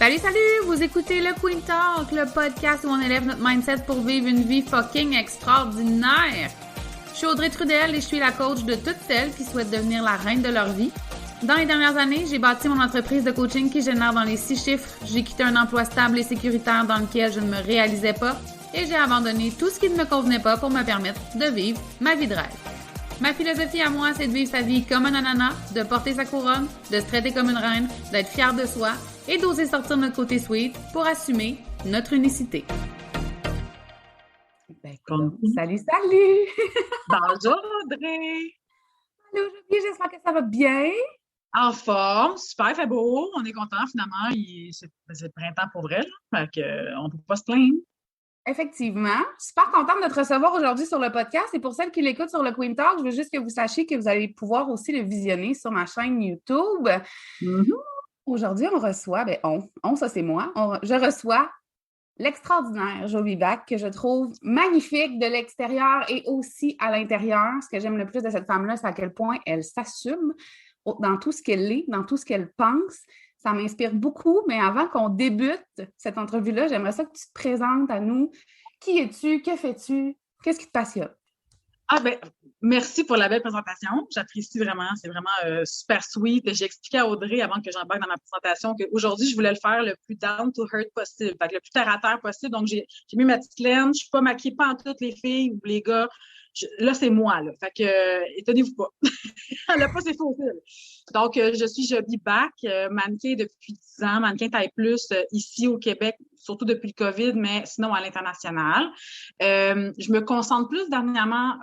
Salut, salut! Vous écoutez le Queen Talk, le podcast où on élève notre mindset pour vivre une vie fucking extraordinaire. Je suis Audrey Trudel et je suis la coach de toutes celles qui souhaitent devenir la reine de leur vie. Dans les dernières années, j'ai bâti mon entreprise de coaching qui génère dans les 6 chiffres. J'ai quitté un emploi stable et sécuritaire dans lequel je ne me réalisais pas et j'ai abandonné tout ce qui ne me convenait pas pour me permettre de vivre ma vie de rêve. Ma philosophie à moi, c'est de vivre sa vie comme un ananas, de porter sa couronne, de se traiter comme une reine, d'être fière de soi et d'oser sortir notre côté sweet pour assumer notre unicité. Salut, salut! Bonjour Audrey! Allô, Julie, j'espère que ça va bien. En forme, super, fait beau, on est content finalement, c'est le printemps pour vrai, là, fait qu'on peut pas se plaindre. Effectivement. Super contente de te recevoir aujourd'hui sur le podcast. Et pour celles qui l'écoutent sur le Queen Talk, je veux juste que vous sachiez que vous allez pouvoir aussi le visionner sur ma chaîne YouTube. Aujourd'hui, on reçoit, ça c'est moi, je reçois l'extraordinaire Jo Vivac, que je trouve magnifique de l'extérieur et aussi à l'intérieur. Ce que j'aime le plus de cette femme-là, c'est à quel point elle s'assume dans tout ce qu'elle est, dans tout ce qu'elle pense. Ça m'inspire beaucoup, mais avant qu'on débute cette entrevue-là, j'aimerais ça que tu te présentes à nous. Qui es-tu? Que fais-tu? Qu'est-ce qui te passionne? Merci pour la belle présentation. J'apprécie vraiment. C'est vraiment super sweet. J'ai expliqué à Audrey avant que j'embarque dans ma présentation qu'aujourd'hui, je voulais le faire le plus down to earth possible, le plus terre à terre possible. Donc, j'ai mis ma petite laine. Je suis pas maquillée pas en toutes les filles ou les gars. Là, c'est moi, là. Fait que, étonnez-vous pas. Elle n'a pas ses faux fils. Donc, je suis Joby Back, mannequin depuis 10 ans, mannequin taille plus ici au Québec, surtout depuis le COVID, mais sinon à l'international. Je me concentre plus dernièrement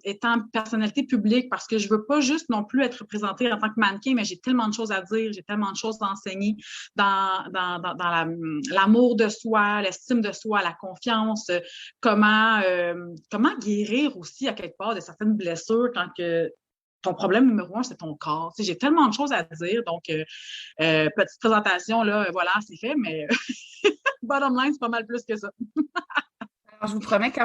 étant personnalité publique parce que je veux pas juste non plus être représentée en tant que mannequin, mais j'ai tellement de choses à dire, j'ai tellement de choses à enseigner dans l'amour de soi, l'estime de soi, la confiance, comment guérir aussi à quelque part de certaines blessures quand que ton problème numéro 1, c'est ton corps. Tu sais, j'ai tellement de choses à dire. Donc, petite présentation, là, voilà, c'est fait, mais bottom line, c'est pas mal plus que ça. Alors, je vous promets que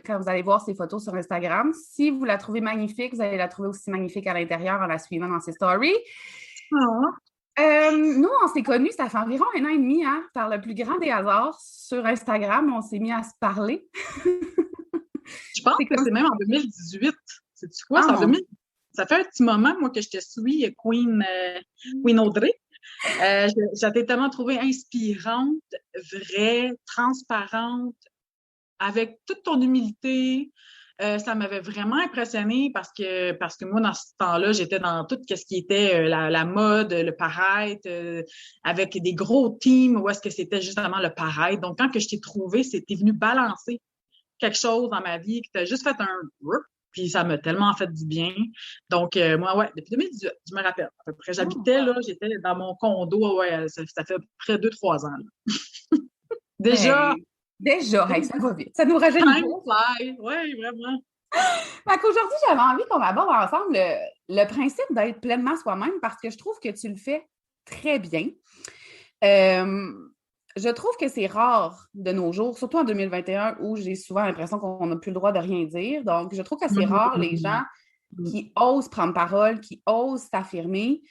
quand vous allez voir ces photos sur Instagram, si vous la trouvez magnifique, vous allez la trouver aussi magnifique à l'intérieur en la suivant dans ses stories. Nous, on s'est connus, ça fait environ 1 an et demi, hein, par le plus grand des hasards. Sur Instagram, on s'est mis à se parler. Je pense que c'est même en 2018. C'est-tu quoi? C'est en 2018. Ça fait un petit moment, moi, que je te suis, Queen Audrey. Je t'ai tellement trouvée inspirante, vraie, transparente, avec toute ton humilité. Ça m'avait vraiment impressionnée parce que moi, dans ce temps-là, j'étais dans tout ce qui était la mode, le paraître, avec des gros teams où est-ce que c'était justement le paraître. Donc, quand que je t'ai trouvée, c'était venu balancer quelque chose dans ma vie, que tu as juste fait un puis ça m'a tellement fait du bien. Donc, moi, depuis 2018, je me rappelle à peu près. J'habitais, là, j'étais dans mon condo, ça fait à peu près 2-3 ans. Déjà, ça va vite. Ça nous rajeunit pas. Oui, vraiment. Fait qu'aujourd'hui, j'avais envie qu'on aborde ensemble le principe d'être pleinement soi-même parce que je trouve que tu le fais très bien. Je trouve que c'est rare de nos jours, surtout en 2021 où j'ai souvent l'impression qu'on n'a plus le droit de rien dire. Donc, je trouve que c'est rare les gens qui osent prendre parole, qui osent s'affirmer.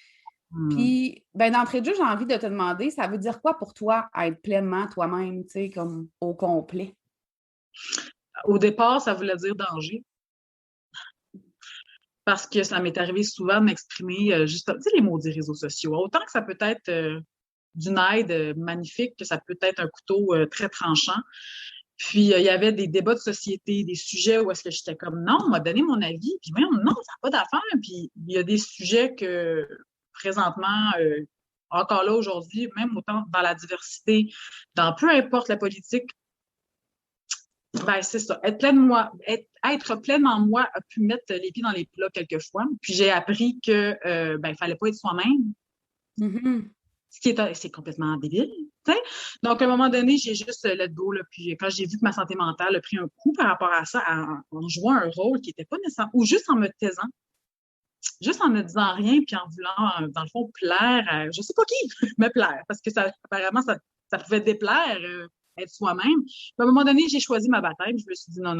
Puis, d'entrée de jeu, j'ai envie de te demander, ça veut dire quoi pour toi être pleinement toi-même, tu sais, comme au complet? Au départ, ça voulait dire danger. Parce que ça m'est arrivé souvent de m'exprimer juste, tu sais, les mots des réseaux sociaux. Autant que ça peut être d'une aide magnifique, que ça peut être un couteau très tranchant. Puis, il y avait des débats de société, des sujets où est-ce que j'étais comme, non, on m'a donné mon avis, puis même, non, ça n'a pas d'affaire. Puis, il y a des sujets que, présentement, encore là, aujourd'hui, même autant dans la diversité, dans peu importe la politique, c'est ça. Être pleinement moi a pu mettre les pieds dans les plats quelquefois. Puis, j'ai appris que, il fallait pas être soi-même. Mm-hmm. C'est complètement débile, tu sais. Donc, à un moment donné, j'ai juste let go, là, puis quand j'ai vu que ma santé mentale a pris un coup par rapport à ça, en jouant un rôle qui n'était pas nécessaire, ou juste en me taisant, juste en ne disant rien, puis en voulant, dans le fond, plaire à, je sais pas qui, me plaire, parce que apparemment, ça pouvait déplaire, être soi-même. Puis à un moment donné, j'ai choisi ma bataille, je me suis dit non,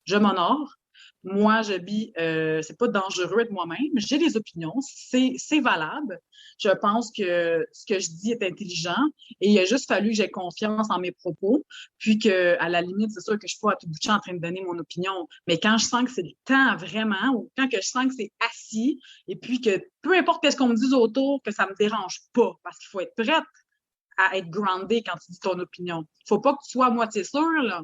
je m'honore, Moi, c'est pas dangereux être moi-même. J'ai des opinions, c'est valable. Je pense que ce que je dis est intelligent et il a juste fallu que j'aie confiance en mes propos, puis que, à la limite, c'est sûr que je suis pas à tout bout de champ en train de donner mon opinion. Mais quand je sens que c'est le temps vraiment, ou quand que je sens que c'est assis, et puis que peu importe ce qu'on me dise autour, que ça me dérange pas, parce qu'il faut être prête à être grounded quand tu dis ton opinion. Faut pas que tu sois à moitié sûr, là.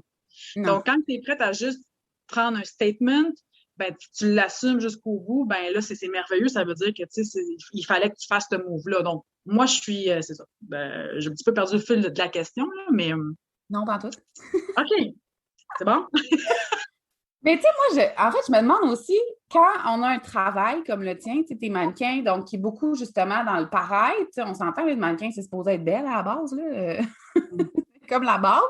Non. Donc, quand tu es prête à juste prendre un statement, ben, tu l'assumes jusqu'au bout, ben là, c'est merveilleux. Ça veut dire que, tu sais, il fallait que tu fasses ce move-là. Donc, moi, je suis, c'est ça. Ben, j'ai un petit peu perdu le fil de la question, là, mais. Non, pas tout. OK, c'est bon? Mais tu sais, moi, en fait, je me demande aussi, quand on a un travail comme le tien, tu sais, t'es mannequin, donc qui est beaucoup justement dans le paraître, tu sais, on s'entend, le mannequin, c'est supposé être belle à la base, là. Comme la base.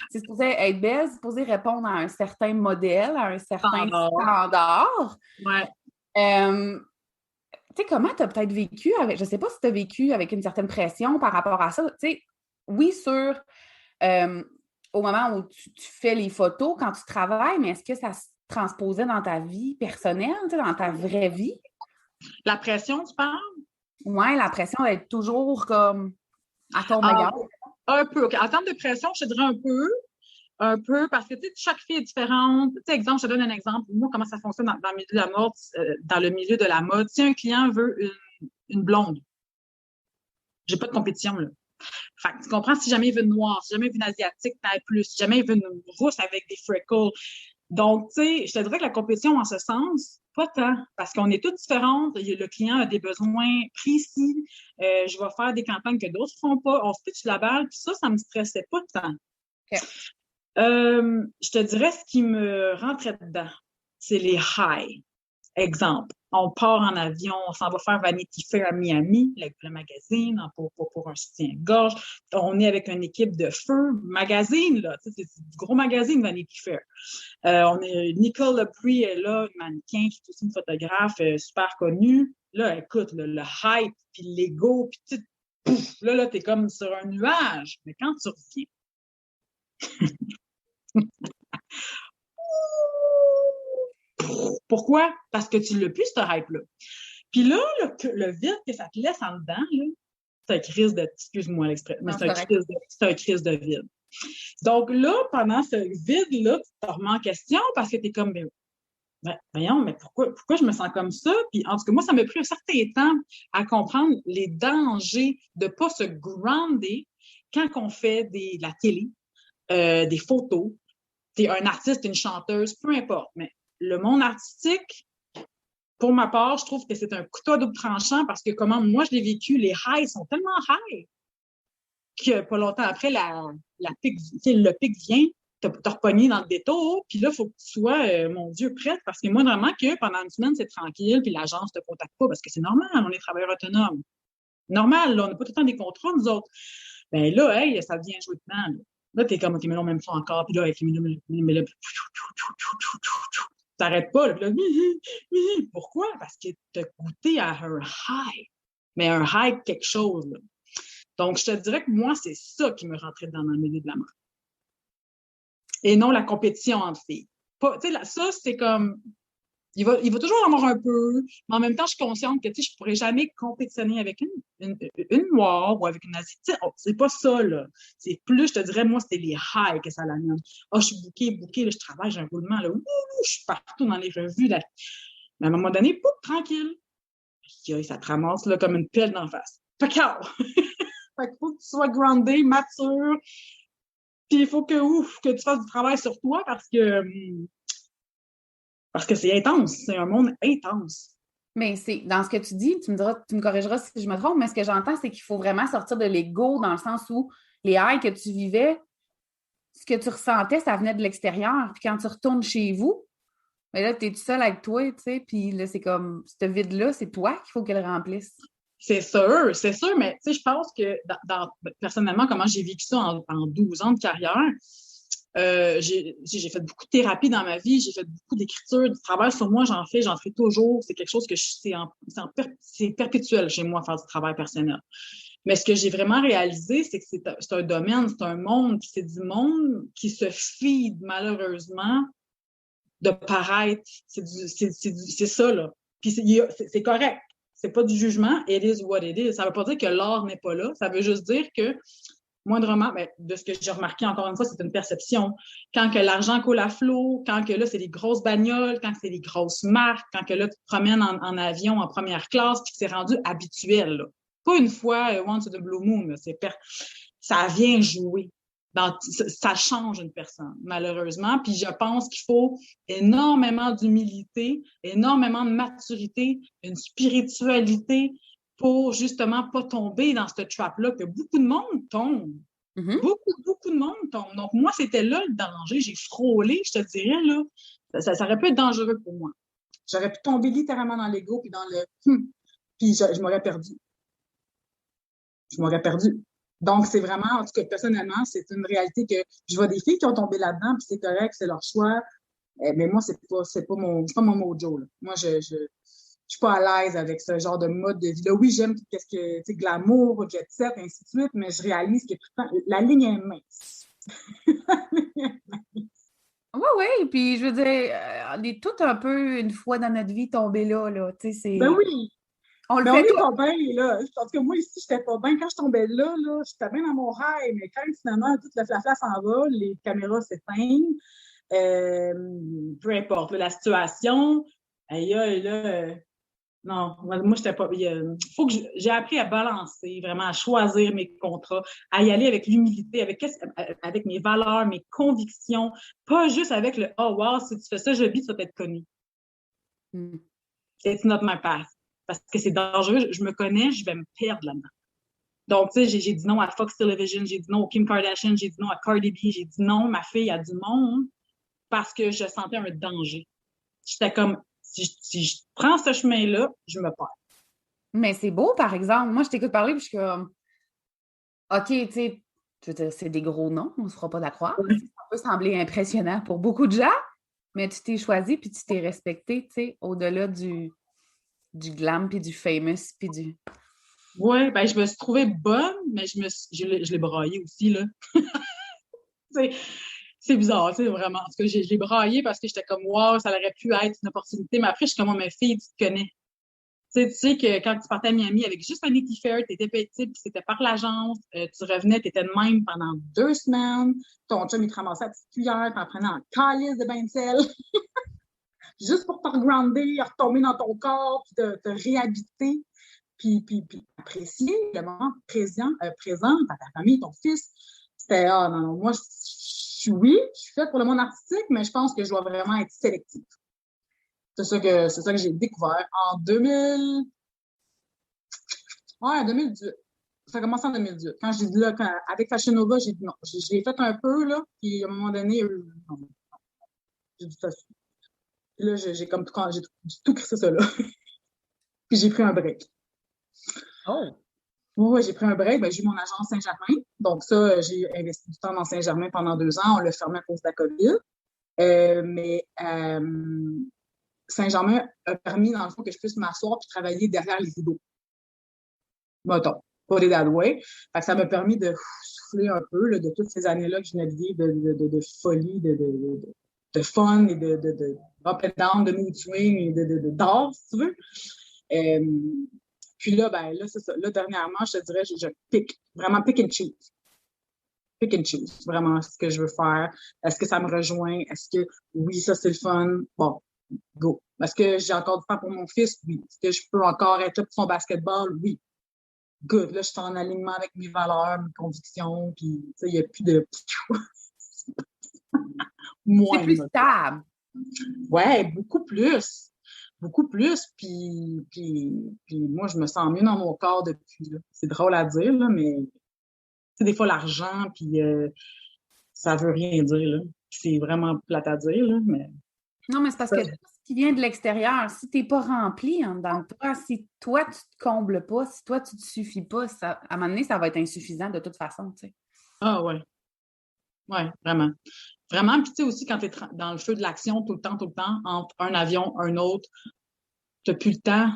C'est supposé être belle, c'est supposé répondre à un certain modèle, à un certain standard. Ouais. Tu sais, comment tu as peut-être vécu avec, je sais pas si tu as vécu avec une certaine pression par rapport à ça. Tu sais, oui, au moment où tu fais les photos, quand tu travailles, mais est-ce que ça se transposait dans ta vie personnelle, tu sais, dans ta vraie vie? La pression, tu parles? Oui, la pression d'être toujours comme à ton meilleur. Un peu. OK. En termes de pression, je te dirais un peu, parce que, tu sais, chaque fille est différente. Tu sais, exemple, je te donne un exemple. Moi, comment ça fonctionne dans le milieu de la mode, dans le milieu de la mode. Si un client veut une blonde, j'ai pas de compétition, là. Fait que tu comprends, si jamais il veut une noire, si jamais il veut une asiatique, taille plus, si jamais il veut une rousse avec des freckles. Donc, tu sais, je te dirais que la compétition, en ce sens, pas tant, parce qu'on est toutes différentes. Le client a des besoins précis. Je vais faire des campagnes que d'autres font pas. On se pitche la balle, puis ça me stressait pas tant. Okay. Je te dirais ce qui me rentrait dedans, c'est les highs. Exemple, on part en avion, on s'en va faire Vanity Fair à Miami, le magazine, pour un soutien-gorge. On est avec une équipe de feu, magazine, là, c'est du gros magazine, Vanity Fair. On est Nicole Lepre est là, une mannequin qui est aussi une photographe super connue. Là, écoute, le hype, puis l'ego, puis pouf, là, t'es comme sur un nuage. Mais quand tu reviens, pourquoi? Parce que tu l'as plus, ce hype-là. Puis là, le vide que ça te laisse en dedans, là, c'est un crise de... Excuse-moi l'expression, mais c'est un crise de vide. Donc là, pendant ce vide-là, tu te remets en question parce que tu es comme, voyons, mais pourquoi je me sens comme ça? Puis en tout cas, moi, ça m'a pris un certain temps à comprendre les dangers de ne pas se grounder quand on fait de la télé, des photos. Tu es un artiste, une chanteuse, peu importe. Mais le monde artistique, pour ma part, je trouve que c'est un couteau à double tranchant parce que comment moi je l'ai vécu, les highs sont tellement high que pas longtemps après, le pic vient, t'as repogné dans le détour, puis là, il faut que tu sois, mon Dieu, prête, parce que moi, vraiment, que pendant une semaine, c'est tranquille, puis l'agence ne te contacte pas, parce que c'est normal, on est travailleurs autonomes. Normal, là, on n'a pas tout le temps des contrats, nous autres. Ben là, hey, ça devient jouer dedans. Là, t'es comme, OK, mais là, on m'aime ça encore, puis là, mais là, t'arrêtes pas, là, pourquoi? Parce que t'as goûté à un high, mais un high quelque chose, là. Donc, je te dirais que moi, c'est ça qui me rentrait dans le milieu de la mode. Et non la compétition entre filles. Ça, c'est comme... Il va toujours en avoir un peu, mais en même temps, je suis consciente que je ne pourrais jamais compétitionner avec une noire ou avec une asiatique. C'est pas ça, là. C'est plus, je te dirais, moi, c'était les highs que ça l'amène. Je suis bouquée, là, je travaille, j'ai un roulement, là. Je suis partout dans les revues. Là. Mais à un moment donné, pouf, tranquille. Ça te ramasse là, comme une pelle d'en face. Pacao! Fait qu'il faut que tu sois groundé, mature, puis il faut que tu fasses du travail sur toi parce que c'est intense, c'est un monde intense. Mais c'est dans ce que tu dis, tu me corrigeras si je me trompe, mais ce que j'entends, c'est qu'il faut vraiment sortir de l'ego dans le sens où les highs que tu vivais, ce que tu ressentais, ça venait de l'extérieur. Puis quand tu retournes chez vous, mais là, tu es tout seul avec toi, tu sais, puis là, c'est comme, ce vide-là, c'est toi qu'il faut qu'elle remplisse. C'est sûr, mais tu sais, je pense que personnellement, comment j'ai vécu ça en 12 ans de carrière, j'ai fait beaucoup de thérapie dans ma vie, j'ai fait beaucoup d'écriture, du travail sur moi, j'en fais toujours. C'est quelque chose que c'est perpétuel chez moi, faire du travail personnel. Mais ce que j'ai vraiment réalisé, c'est que c'est un domaine, c'est un monde, puis c'est du monde qui se feed malheureusement de paraître. C'est ça, là. Puis c'est correct. C'est pas du jugement. It is what it is. Ça veut pas dire que l'art n'est pas là. Ça veut juste dire que, moindrement, ben, de ce que j'ai remarqué, encore une fois, c'est une perception. Quand que l'argent coule à flot, quand que là, c'est des grosses bagnoles, quand que c'est des grosses marques, quand que là, tu te promènes en avion en première classe, puis que c'est rendu habituel, là. Pas une fois, once in the blue moon, là, ça vient jouer. Ça change une personne, malheureusement. Puis je pense qu'il faut énormément d'humilité, énormément de maturité, une spiritualité pour justement pas tomber dans cette trap-là que beaucoup de monde tombe. Mm-hmm. Beaucoup de monde tombe. Donc, moi, c'était là le danger. J'ai frôlé, je te dirais, là. Ça aurait pu être dangereux pour moi. J'aurais pu tomber littéralement dans l'ego puis dans le puis je m'aurais perdu. Donc, c'est vraiment, en tout cas, personnellement, c'est une réalité que je vois des filles qui ont tombé là-dedans, puis c'est correct, c'est leur choix. Mais moi, c'est pas mon mojo, là. Moi, je suis pas à l'aise avec ce genre de mode de vie-là. Oui, j'aime tout ce que, tu sais, glamour, jet set, ainsi de suite, mais je réalise que la ligne est mince. Oui, oui, puis je veux dire, on est tous un peu, une fois dans notre vie, tombés là, tu sais, c'est... Ben oui! On le mais fait on n'est pas bien, là. En tout cas, moi, ici, j'étais pas bien. Quand je tombais là, j'étais bien dans mon rêve. Mais quand, finalement, tout le flafla s'en va, les caméras s'éteignent, peu importe là, la situation, non, moi, j'étais pas... faut que j'ai appris à balancer, vraiment, à choisir mes contrats, à y aller avec l'humilité, avec mes valeurs, mes convictions, pas juste avec le « Oh, wow, si tu fais ça, je vis, tu vas être connu. » It's not my path. Parce que c'est dangereux, je me connais, je vais me perdre là-dedans. Donc, tu sais, j'ai dit non à Fox Television, j'ai dit non à Kim Kardashian, j'ai dit non à Cardi B, j'ai dit non, ma fille a du monde, parce que je sentais un danger. J'étais comme, si je prends ce chemin-là, je me perds. Mais c'est beau, par exemple. Moi, je t'écoute parler, puis je suis comme, OK, tu sais, je veux dire, c'est des gros noms, on ne se fera pas d'accord. Ça peut sembler impressionnant pour beaucoup de gens, mais tu t'es choisi, puis tu t'es respecté, tu sais, au-delà du glam, puis du famous, puis du... Oui, ben je me suis trouvée bonne, mais je l'ai braillée aussi, là. C'est bizarre, tu sais, vraiment. En tout cas, je l'ai braillée parce que j'étais comme, wow, ça aurait pu être une opportunité. Mais après, je suis comme, ma fille, tu te connais. Tu sais que quand tu partais à Miami avec juste un Vanity Fair, t'étais petit, puis c'était par l'agence, tu revenais, t'étais de même pendant 2 semaines, ton chum, il te ramassait à petite cuillère, t'en prenais en calice de bain de sel, juste pour te regrounder, retomber dans ton corps, puis te réhabiter, puis apprécier le moment présent dans ta famille, ton fils. C'était, non, moi, je suis faite pour le monde artistique, mais je pense que je dois vraiment être sélective. C'est ça que j'ai découvert en 2018. Ça a commencé en 2018. Quand j'ai dit là, avec Fashion Nova, j'ai dit non. Je l'ai fait un peu, là, puis à un moment donné, non. J'ai dit ça. Puis là, j'ai tout crissé ça là. Puis j'ai pris un break. Oh! Oui, j'ai pris un break. Ben, j'ai eu mon agence Saint-Germain. Donc ça, j'ai investi du temps dans Saint-Germain pendant 2 ans. On l'a fermé à cause de la COVID. Mais Saint-Germain a permis, dans le fond, que je puisse m'asseoir puis travailler derrière les rideaux. Mettons, pas des that way. Fait que ça m'a permis de souffler un peu là, de toutes ces années-là que je venais de vivre, de folie, de fun et de up and down, de mood swing et d'art, si tu veux. Puis là, c'est ça. Là, dernièrement, je te dirais, je vraiment pick and choose. Pick and choose, vraiment, ce que je veux faire. Est-ce que ça me rejoint? Est-ce que, oui, ça, c'est le fun? Bon, go. Est-ce que j'ai encore du temps pour mon fils? Oui. Est-ce que je peux encore être là pour son basketball? Oui. Good. Là, je suis en alignement avec mes valeurs, mes convictions, puis, tu sais, il n'y a plus de... C'est plus stable. Ouais, beaucoup plus. Beaucoup plus, puis moi, je me sens mieux dans mon corps depuis, là. C'est drôle à dire, là, mais c'est des fois l'argent, puis ça veut rien dire, là. C'est vraiment plate à dire, là, mais... Non, mais c'est parce que ce qui vient de l'extérieur, si tu n'es pas rempli en dedans de toi, si toi, tu ne te combles pas, si toi, tu ne te suffis pas, à un moment donné, ça va être insuffisant de toute façon, tu sais. Ah ouais. Ouais, vraiment. Vraiment, puis tu sais aussi, quand tu es dans le feu de l'action tout le temps, entre un avion, un autre, tu n'as plus le temps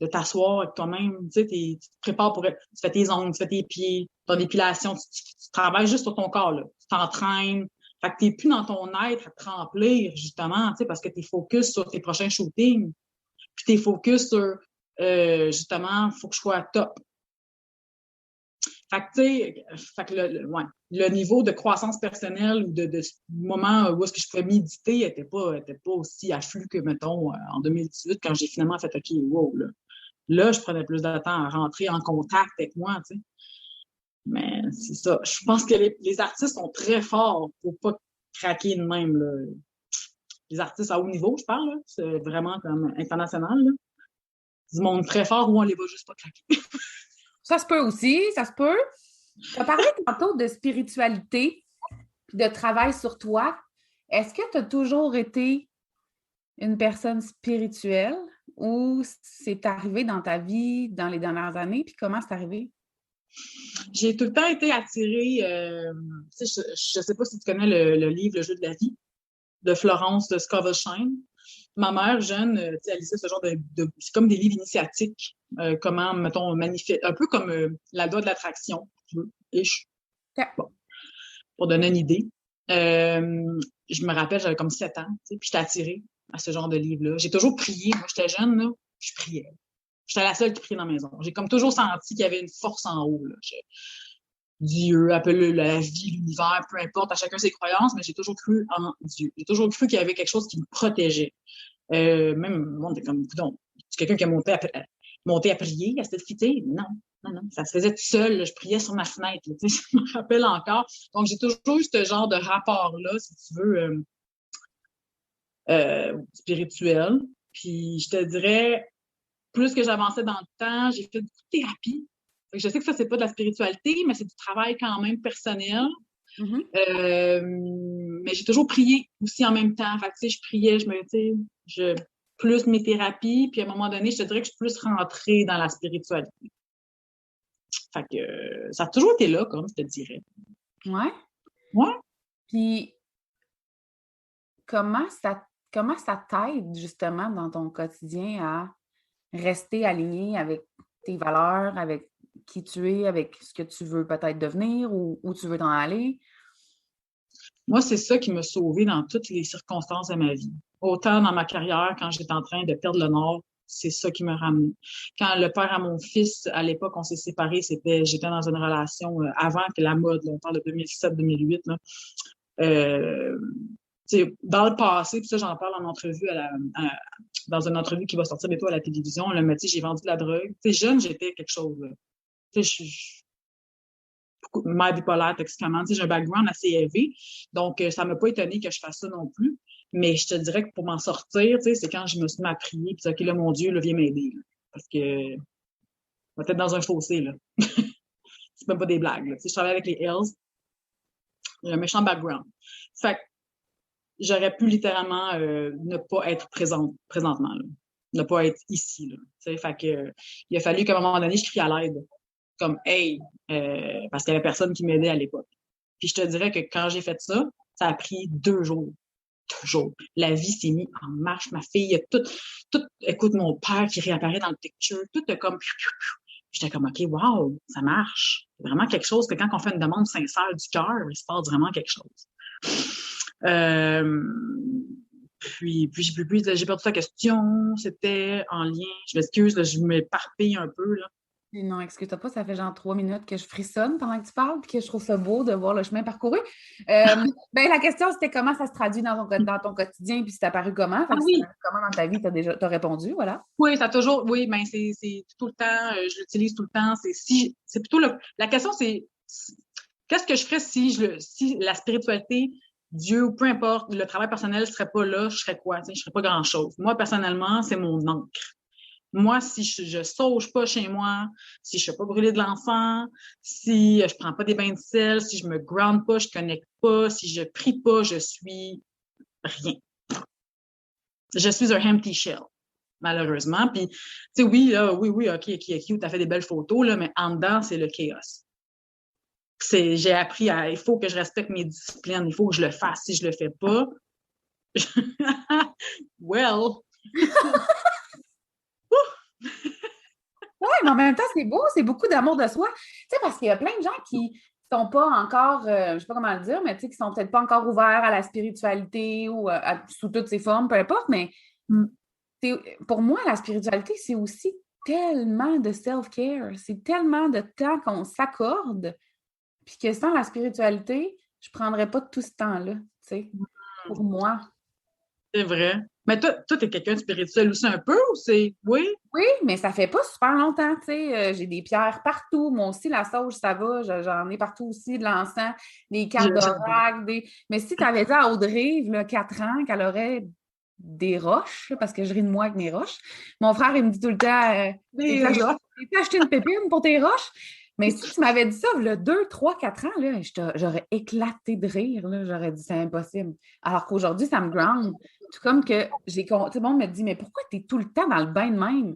de t'asseoir avec toi-même. Tu sais, tu te prépares tu fais tes ongles, tu fais tes pieds, ton épilation, tu travailles juste sur ton corps, là. Tu t'entraînes. Fait que t'es plus dans ton être à te remplir, justement, tu sais, parce que t'es focus sur tes prochains shootings. Puis t'es focus sur, justement, il faut que je sois top. Fait que, tu sais, le niveau de croissance personnelle ou de moment où est-ce que je pouvais méditer était pas aussi afflux que, mettons, en 2018, quand j'ai finalement fait OK, wow, là. Là, je prenais plus de temps à rentrer en contact avec moi, tu sais. Mais c'est ça. Je pense que les artistes sont très forts pour pas craquer de même, là. Les artistes à haut niveau, je parle, là. C'est vraiment comme international, là. Du monde très fort où on les va juste pas craquer. Ça se peut aussi, ça se peut. Tu as parlé tantôt de spiritualité puis de travail sur toi. Est-ce que tu as toujours été une personne spirituelle ou c'est arrivé dans ta vie dans les dernières années? Puis comment c'est arrivé? J'ai tout le temps été attirée, tu sais, je sais pas si tu connais le livre Le jeu de la vie de Florence de Scovel-Shine. Ma mère, jeune, tu sais, elle lisait ce genre c'est comme des livres initiatiques, comment, mettons, manifester, un peu comme la loi de l'attraction, ish. Okay. Bon, pour donner une idée. Je me rappelle, j'avais comme 7 ans, tu sais, puis j'étais attirée à ce genre de livre-là. J'ai toujours prié. Moi, j'étais jeune, là, je priais. J'étais la seule qui priait dans la maison. J'ai comme toujours senti qu'il y avait une force en haut, là. Dieu, appelle-le la vie, l'univers, peu importe, à chacun ses croyances, mais j'ai toujours cru en Dieu. J'ai toujours cru qu'il y avait quelque chose qui me protégeait. Même, le monde était comme, donc, c'est quelqu'un qui a monté à prier à cette fille, non, non, non, ça se faisait tout seul, là, je priais sur ma fenêtre, là, je me rappelle encore. Donc, j'ai toujours eu ce genre de rapport-là, si tu veux, spirituel. Puis, je te dirais, plus que j'avançais dans le temps, j'ai fait beaucoup de thérapie. Je sais que ça, c'est pas de la spiritualité, mais c'est du travail quand même personnel. Mais j'ai toujours prié aussi en même temps. Fait que, tu sais, je priais, plus mes thérapies, puis à un moment donné, je te dirais que je suis plus rentrée dans la spiritualité. Fait que ça a toujours été là, comme je te dirais. Ouais. Ouais. Puis, comment ça t'aide justement dans ton quotidien à rester aligné avec tes valeurs, avec qui tu es, avec ce que tu veux peut-être devenir ou où tu veux t'en aller? Moi, c'est ça qui m'a sauvée dans toutes les circonstances de ma vie. Autant dans ma carrière, quand j'étais en train de perdre le nord, c'est ça qui m'a ramené. Quand le père à mon fils, à l'époque, on s'est séparés, j'étais dans une relation avant que la mode, là, on parle de 2007-2008, là. Dans le passé, puis ça, j'en parle en entrevue dans une entrevue qui va sortir bientôt à la télévision, là, mais j'ai vendu de la drogue. Jeune, j'étais quelque chose. Je suis mère bipolaire, toxiquement. J'ai un background assez élevé, donc ça m'a pas étonné que je fasse ça non plus. Mais je te dirais que pour m'en sortir, c'est quand je me suis mis à prier, puis OK, là, mon Dieu, là, viens m'aider. Là, parce que on va être dans un fossé, là. C'est même pas des blagues. Là. Je travaille avec les Hells. J'ai un méchant background. Fait que j'aurais pu littéralement ne pas être présentement, là. Ne pas être ici. Là. Fait que il a fallu qu'à un moment donné, je crie à l'aide. Comme hey, parce qu'il y avait personne qui m'aidait à l'époque. Puis je te dirais que quand j'ai fait ça, ça a pris 2 jours. 2 jours. La vie s'est mise en marche. Ma fille, tout, écoute, mon père qui réapparaît dans le picture, tout est comme. J'étais comme, OK, wow, ça marche. C'est vraiment quelque chose que quand on fait une demande sincère du cœur, il se passe vraiment quelque chose. Puis j'ai perdu ta question. C'était en lien. Je m'excuse, je m'éparpille un peu, là. Non, excuse-toi pas, ça fait genre 3 minutes que je frissonne pendant que tu parles et que je trouve ça beau de voir le chemin parcouru. La question, c'était comment ça se traduit dans ton quotidien puis c'est apparu comment? Fait que Oui. comment dans ta vie t'as répondu, voilà. Oui, ça a toujours, oui, ben c'est tout le temps, je l'utilise tout le temps. C'est plutôt la question, c'est qu'est-ce que je ferais si la spiritualité, Dieu ou peu importe, le travail personnel serait pas là, je serais quoi? Je serais pas grand-chose. Moi, personnellement, c'est mon encre. Moi, si je sauge pas chez moi, si je fais pas brûler de l'enfant, si je prends pas des bains de sel, si je me ground pas, je connecte pas, si je prie pas, je suis rien. Je suis un empty shell, malheureusement. Puis, tu sais, oui, là, oui, OK, t'as fait des belles photos, là, mais en dedans, c'est le chaos. J'ai appris il faut que je respecte mes disciplines, il faut que je le fasse. Si je le fais pas, well. Oui, mais en même temps, c'est beau, c'est beaucoup d'amour de soi. Tu sais, parce qu'il y a plein de gens qui sont pas encore, je ne sais pas comment le dire, mais qui sont peut-être pas encore ouverts à la spiritualité ou sous toutes ses formes, peu importe, mais pour moi, la spiritualité, c'est aussi tellement de self-care, c'est tellement de temps qu'on s'accorde, puis que sans la spiritualité, je ne prendrais pas tout ce temps-là, tu sais, pour moi. C'est vrai. Mais toi, t'es quelqu'un de spirituel aussi un peu ou c'est. Oui? Oui, mais ça fait pas super longtemps, tu sais. J'ai des pierres partout. Moi aussi, la sauge, ça va. J'en ai partout aussi, de l'encens, des cartes d'oracle. Mais si tu avais dit à Audrey, il y a 4 ans, qu'elle aurait des roches, parce que je ris de moi avec mes roches, mon frère, il me dit tout le temps Des roches. t'as acheté une pépine pour tes roches? Mais si tu m'avais dit ça, il y a 2, 3, 4 ans, là, j'aurais éclaté de rire. Là. J'aurais dit c'est impossible. Alors qu'aujourd'hui, ça me ground. Tout comme que tout le monde me dit, mais pourquoi tu es tout le temps dans le bain de même?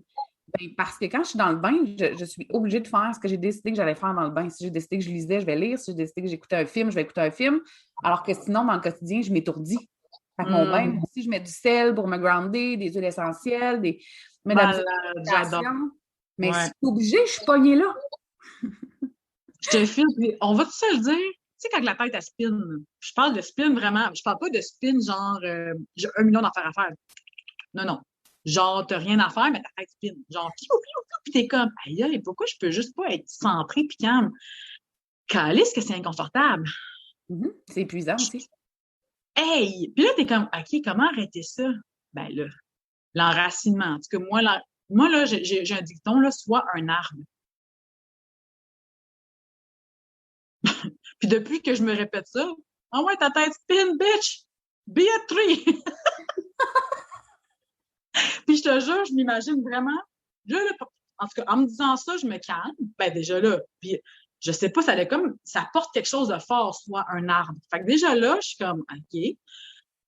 Ben, parce que quand je suis dans le bain, je suis obligée de faire ce que j'ai décidé que j'allais faire dans le bain. Si j'ai décidé que je lisais, je vais lire. Si j'ai décidé que j'écoutais un film, je vais écouter un film. Alors que sinon, dans le quotidien, je m'étourdis. Fait que mon bain, aussi, je mets du sel pour me grounder, des huiles essentielles, mais Malade, j'adore. Mais si je suis obligée, je suis pognée là. Je te file, puis on va tout se le dire. Tu sais, quand la tête, elle spin, je parle de spin vraiment, je parle pas de spin genre j'ai 1 million d'affaires à faire. Non, non. Genre, t'as rien à faire, mais ta tête spin. Genre, puis t'es comme, aïe, pourquoi je peux juste pas être centré puis calme? Calisse que c'est inconfortable. C'est épuisant aussi. Hey! Puis là, t'es comme, OK, comment arrêter ça? Ben là, l'enracinement. En tout cas, moi là, j'ai un dicton, là, soit un arbre. Puis depuis que je me répète ça, ah ouais, ta tête spin, bitch! Be a tree! Puis je te jure, je m'imagine vraiment, là, en tout cas, en me disant ça, je me calme. Ben déjà là, puis je sais pas, ça porte quelque chose de fort, soit un arbre. Fait que déjà là, je suis comme, OK,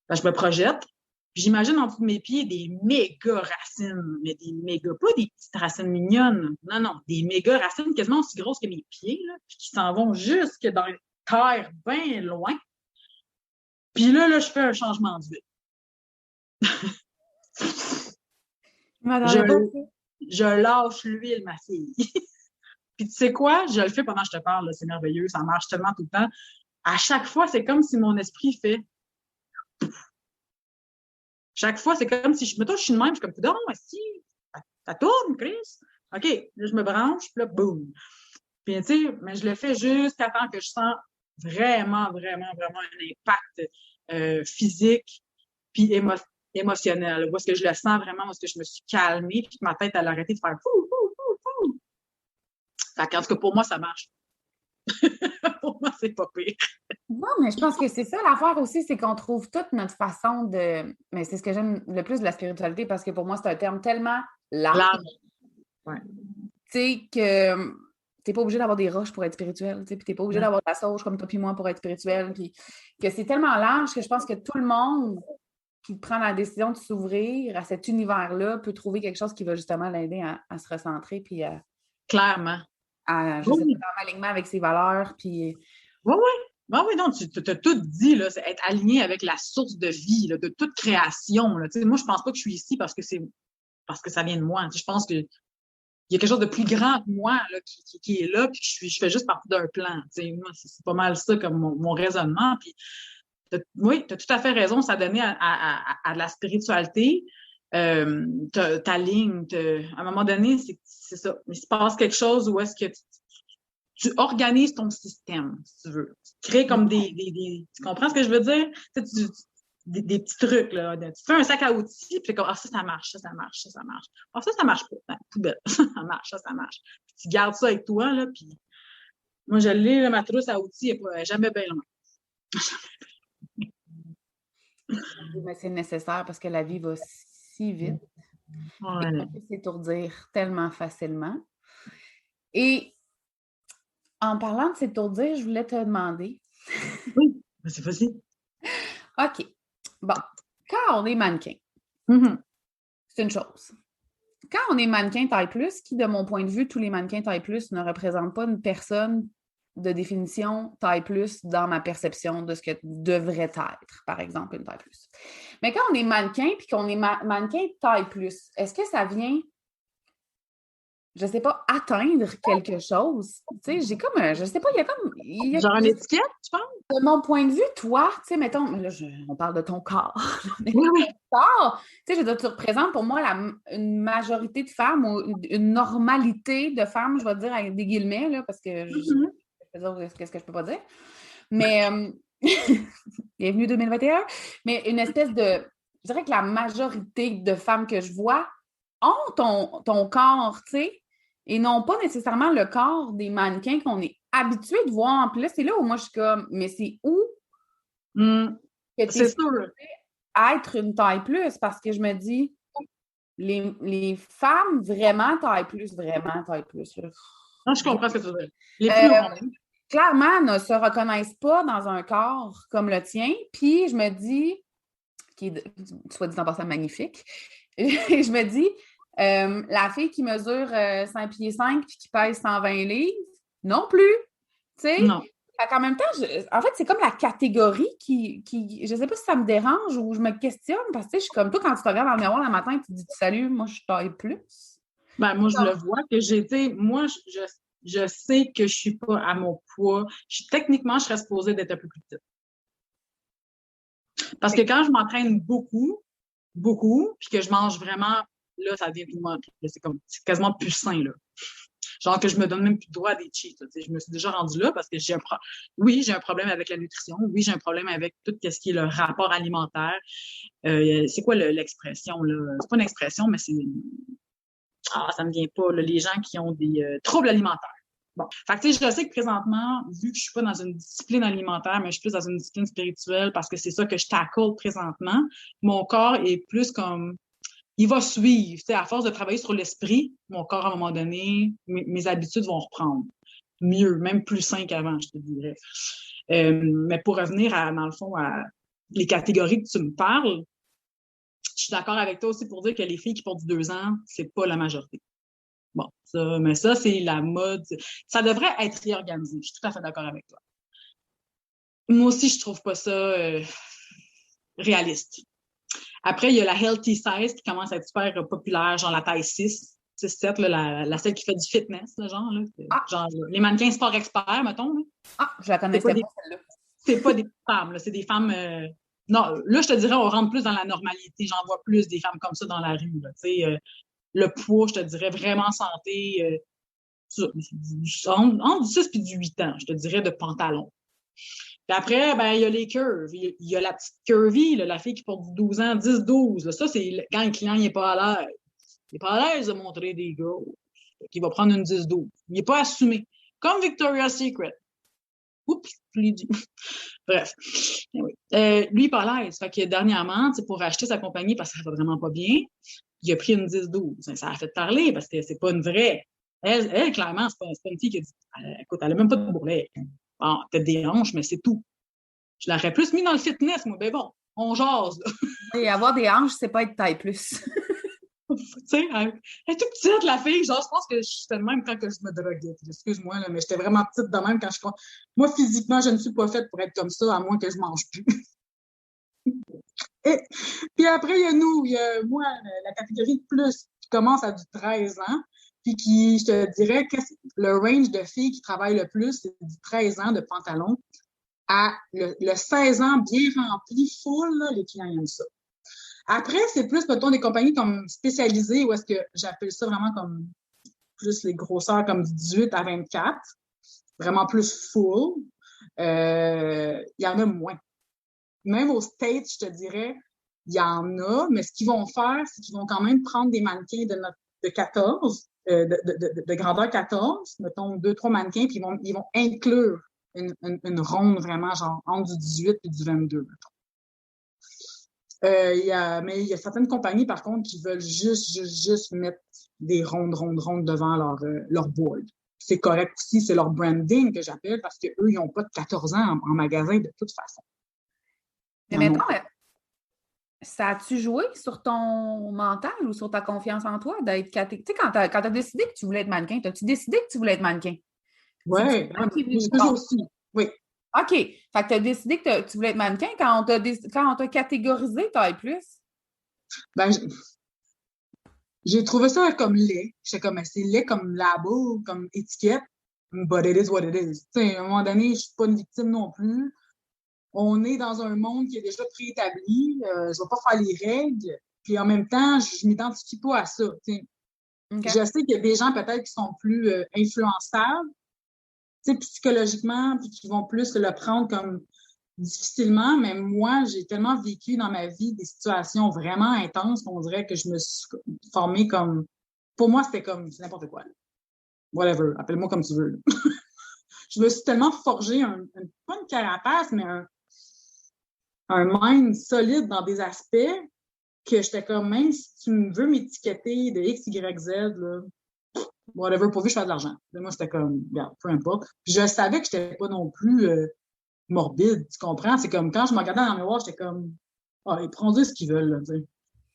ben, je me projette, puis j'imagine en dessous de mes pieds des méga racines, mais des méga, pas des petites racines mignonnes, non, non, des méga racines quasiment aussi grosses que mes pieds, là, puis qui s'en vont jusque dans les terre bien loin. Puis là, je fais un changement d'huile. Je lâche l'huile, ma fille. Puis tu sais quoi? Je le fais pendant que je te parle, là, c'est merveilleux, ça marche tellement tout le temps. À chaque fois, c'est comme si mon esprit fait. Chaque fois, c'est comme si je suis de même, je suis comme, non, si, ça tourne, Chris. OK, là, je me branche, puis là, boum. Puis, tu sais, mais je le fais jusqu'à temps que je sens vraiment, vraiment, vraiment un impact physique puis émotionnel. Où est-ce que je le sens vraiment, où est-ce que je me suis calmée, puis que ma tête, elle a arrêté de faire fou, fou, fou, fou. Fait qu'en tout cas, pour moi, ça marche. Pour moi, c'est pas pire. Non, mais je pense que c'est ça l'affaire aussi, c'est qu'on trouve toute notre façon de. Mais c'est ce que j'aime le plus de la spiritualité parce que pour moi, c'est un terme tellement large. Ouais. Tu sais, que t'es pas obligé d'avoir des roches pour être spirituel, tu sais, puis t'es pas obligé d'avoir de la sauge comme toi puis moi pour être spirituel, puis que c'est tellement large que je pense que tout le monde qui prend la décision de s'ouvrir à cet univers-là peut trouver quelque chose qui va justement l'aider à se recentrer, puis à. Clairement. Je sais pas, en alignement avec ses valeurs, puis. Oui, oui. Oui, non, tu as tout dit, là, c'est être aligné avec la source de vie, là, de toute création. Là. Moi, je pense pas que je suis ici parce que ça vient de moi. Je pense que il y a quelque chose de plus grand que moi là, qui est là, puis je fais juste partie d'un plan. Moi, c'est pas mal ça comme mon raisonnement. Puis, oui, tu as tout à fait raison, ça donnait à de la spiritualité. Ta ligne, à un moment donné, c'est ça. Mais il se passe quelque chose où est-ce que tu organises ton système, si tu veux. Tu crées comme tu comprends ce que je veux dire? Des petits trucs, là. Tu fais un sac à outils, puis comme, ça marche, ça marche, ça marche. Ça marche pas. Ben, poubelle. Ça marche, ça marche. Puis tu gardes ça avec toi, là, puis moi, je l'ai, ma trousse à outils, elle n'est jamais bien loin. Mais c'est nécessaire parce que la vie va si vite. Ouais. Et on peut s'étourdir tellement facilement. Et en parlant de s'étourdir, je voulais te demander. Oui, c'est facile. OK. Bon, quand on est mannequin, c'est une chose. Quand on est mannequin taille plus, qui, de mon point de vue, tous les mannequins taille plus ne représentent pas une personne de définition taille plus dans ma perception de ce que devrait être, par exemple, une taille plus. Mais quand on est mannequin puis qu'on est mannequin taille plus, est-ce que ça vient je sais pas, atteindre quelque chose. Tu sais, j'ai comme, je sais pas, il y a Genre une étiquette, tu penses? de mon point de vue, toi, tu sais, mettons, là, on parle de ton corps. Oui, oui. Corps, tu sais, je veux dire, tu représentes pour moi une majorité de femmes ou une normalité de femmes, je vais dire avec des guillemets, là, parce que je vais dire qu'est-ce que je peux pas dire. Mais, bienvenue 2021, mais une espèce de, je dirais que la majorité de femmes que je vois ont ton corps, tu sais, et non pas nécessairement le corps des mannequins qu'on est habitué de voir. Puis là, c'est là où moi, je suis comme, mais c'est où que tu es C'est sûr. être une taille plus? Parce que je me dis, les femmes vraiment taille plus, là. Non, je comprends ce que tu veux dire. Les plus ronds. Clairement, ne se reconnaissent pas dans un corps comme le tien. Puis je me dis, qui est, soit dit en passant, magnifique, et je me dis, la fille qui mesure 5 pieds 5 puis qui pèse 120 livres, non plus. Tu sais? Non. En même temps, en fait, c'est comme la catégorie qui, je sais pas si ça me dérange ou je me questionne parce que je suis comme toi, quand tu te regardes dans le miroir le matin, tu te dis salut, moi je taille plus. Ben, moi, je le vois que j'ai été. Moi, je sais que je suis pas à mon poids. Techniquement, je serais supposée d'être un peu plus petite. Parce que quand je m'entraîne beaucoup, puis que je mange vraiment, là, ça devient plus much. C'est quasiment plus sain, là. Genre que je me donne même plus le droit à des cheats. Je me suis déjà rendue là parce que oui, j'ai un problème avec la nutrition. Oui, j'ai un problème avec tout ce qui est le rapport alimentaire. C'est quoi l'expression, là? C'est pas une expression, mais c'est... Ah, ça me vient pas, là, les gens qui ont des troubles alimentaires. Bon. Fait que, tu sais, je sais que présentement, vu que je suis pas dans une discipline alimentaire, mais je suis plus dans une discipline spirituelle parce que c'est ça que je tackle présentement, mon corps est plus comme, il va suivre, tu sais, à force de travailler sur l'esprit, mon corps, à un moment donné, mes habitudes vont reprendre. Mieux, même plus sain qu'avant, je te dirais. Mais pour revenir dans le fond, à les catégories que tu me parles, je suis d'accord avec toi aussi pour dire que les filles qui portent du 2 ans, c'est pas la majorité. Bon, mais ça, c'est la mode. Ça devrait être réorganisé. Je suis tout à fait d'accord avec toi. Moi aussi, je trouve pas ça réaliste. Après, il y a la healthy size qui commence à être super populaire, genre la taille 6, 6-7, là, la celle qui fait du fitness, là, genre, là. Genre les mannequins sport experts, mettons. Là. Je la connaissais pas, celle-là. C'est pas des femmes, là, c'est des femmes... non, là, je te dirais, on rentre plus dans la normalité. J'en vois plus des femmes comme ça dans la rue, là, tu sais. Le poids, je te dirais, vraiment santé, entre du 6 et du 8 ans, je te dirais, de pantalon. Puis après, ben, il y a les curves. Il y a la petite curvy, là, la fille qui porte du 12 ans, 10-12. Là. Ça, c'est quand le client n'est pas à l'aise. Il n'est pas à l'aise de montrer des gars. Il va prendre une 10-12. Il n'est pas assumé. Comme Victoria's Secret. Oups, je l'ai dit. Bref. Oui. Lui, il n'est pas à l'aise. Fait que dernièrement, pour acheter sa compagnie parce que ça va vraiment pas bien, il a pris une 10-12. Ça a fait parler parce que c'est pas une vraie. Elle clairement, c'est pas une fille qui a dit écoute, elle a même pas de bourrelet. Bon, peut-être des hanches, mais c'est tout. Je l'aurais plus mis dans le fitness, moi. Ben bon, on jase. Et avoir des hanches, c'est pas être taille plus. Tu sais, elle est toute petite, la fille. Genre, je pense que j'étais de même quand que je me droguais. Excuse-moi, là, mais j'étais vraiment petite de même quand je... Moi, physiquement, je ne suis pas faite pour être comme ça, à moins que je mange plus. Et puis après, il y a nous, il y a moi, la catégorie de plus qui commence à du 13 ans, puis qui, je te dirais, que le range de filles qui travaillent le plus, c'est du 13 ans de pantalon à le 16 ans bien rempli, full, là, les clients aiment ça. Après, c'est plus, mettons, des compagnies comme spécialisées, où est-ce que j'appelle ça vraiment comme plus les grosseurs comme du 18 à 24, vraiment plus full. Il y en a moins. Même aux States, je te dirais, il y en a, mais ce qu'ils vont faire, c'est qu'ils vont quand même prendre des mannequins de 14, de grandeur 14, mettons 2-3 mannequins, puis ils vont inclure une ronde vraiment genre entre du 18 et du 22, mettons. Mais il y a certaines compagnies, par contre, qui veulent juste mettre des rondes devant leur board. C'est correct aussi, c'est leur branding que j'appelle parce qu'eux, ils n'ont pas de 14 ans en magasin de toute façon. Mais maintenant, ça a-tu joué sur ton mental ou sur ta confiance en toi d'être catégorisé? Tu sais, quand tu as décidé que tu voulais être mannequin, as-tu décidé que tu voulais être mannequin? Oui, moi aussi. Oui. OK. Fait que tu as décidé que tu voulais être mannequin quand on t'a catégorisé taille plus? Ben, J'ai trouvé ça comme laid. J'étais comme, c'est laid comme label, comme étiquette, but it is what it is. T'sais, à un moment donné, je suis pas une victime non plus. On est dans un monde qui est déjà préétabli. Je vais pas faire les règles. Puis en même temps, je m'identifie pas à ça. T'sais. Okay. Je sais qu'il y a des gens peut-être qui sont plus influençables, psychologiquement, puis qui vont plus le prendre comme difficilement, mais moi, j'ai tellement vécu dans ma vie des situations vraiment intenses qu'on dirait que je me suis formée comme... Pour moi, c'était comme c'est n'importe quoi. Whatever, appelle-moi comme tu veux. Je me suis tellement forgé, pas une carapace, mais un mind solide dans des aspects que j'étais comme, même si tu veux m'étiqueter de X, Y, Z, là, whatever, pourvu que je fasse de l'argent. Moi, c'était comme, regarde, peu importe. Puis je savais que j'étais pas non plus morbide, tu comprends? C'est comme, quand je me regardais dans le miroir, j'étais comme, ils produisent ce qu'ils veulent, là, tu sais.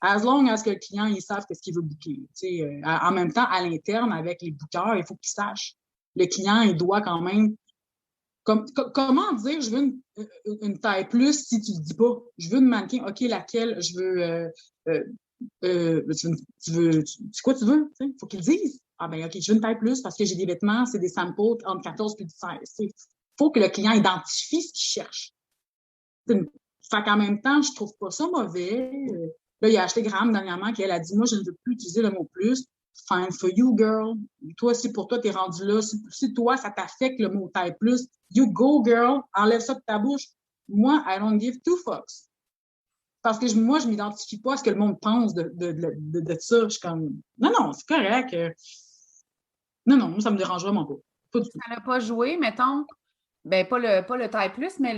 As long as que le client, ils savent qu'est-ce qu'il veut booker. Tu sais, en même temps, à l'interne, avec les bookers, il faut qu'ils sachent. Le client, il doit quand même... comment dire, je veux une taille plus si tu le dis pas? Je veux une mannequin, OK, laquelle? Je veux... c'est quoi tu veux? Il faut qu'ils le disent. Ah ben OK, je veux une taille plus parce que j'ai des vêtements, c'est des samples entre 14 et 16. Il faut que le client identifie ce qu'il cherche. Fait qu'en même temps, je trouve pas ça mauvais. Là, il a acheté Graham dernièrement, qu'elle a dit, moi, je ne veux plus utiliser le mot plus. Fine for you, girl. Toi, si pour toi, t'es rendu là, si toi, ça t'affecte le mot taille plus, you go, girl. Enlève ça de ta bouche. Moi, I don't give two fucks. Parce que moi, je m'identifie pas à ce que le monde pense de ça. Je suis comme, non, c'est correct. Non, moi, ça me dérange vraiment pas. Pas du tout. Ça n'a pas joué, mettons, ben pas le taille plus, mais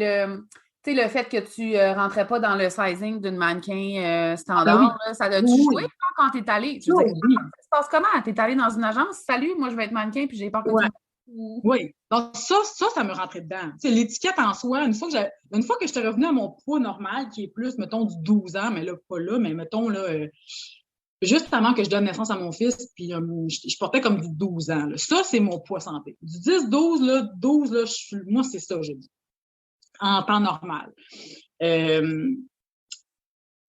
le fait que tu rentrais pas dans le sizing d'une mannequin standard, oui. là, ça a-tu joué quand t'es allée? Je veux dire, ça se passe comment? T'es allée dans une agence? Salut, moi je vais être mannequin puis j'ai peur que tu me... Oui. Donc, ça me rentrait dedans. T'sais, l'étiquette en soi, une fois que j'étais revenue à mon poids normal, qui est plus, mettons, du 12 ans, mais là, pas là, mais mettons, là, juste avant que je donne naissance à mon fils, puis je portais comme du 12 ans. Là. Ça, c'est mon poids santé. Du 10, 12, là, 12, là, moi, c'est ça, j'ai dit. En temps normal.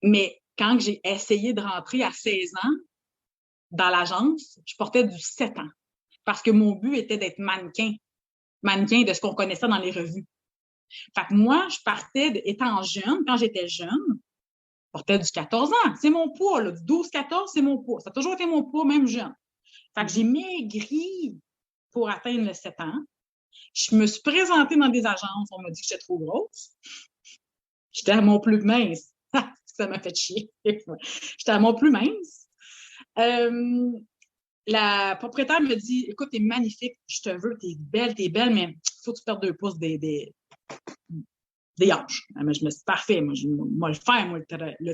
Mais quand j'ai essayé de rentrer à 16 ans dans l'agence, je portais du 7 ans. Parce que mon but était d'être mannequin de ce qu'on connaissait dans les revues. Fait que moi, je partais, étant jeune, quand j'étais jeune, je portais du 14 ans. C'est mon poids, là. Du 12-14, c'est mon poids. Ça a toujours été mon poids, même jeune. Fait que j'ai maigri pour atteindre le 7 ans. Je me suis présentée dans des agences. On m'a dit que j'étais trop grosse. J'étais à mon plus mince. Ça m'a fait chier. J'étais à mon plus mince. La propriétaire me dit, écoute, t'es magnifique, je te veux, t'es belle, mais il faut que tu perdes 2 pouces des hanches. Mais je me suis dit, parfait, moi, je vais le faire, moi, le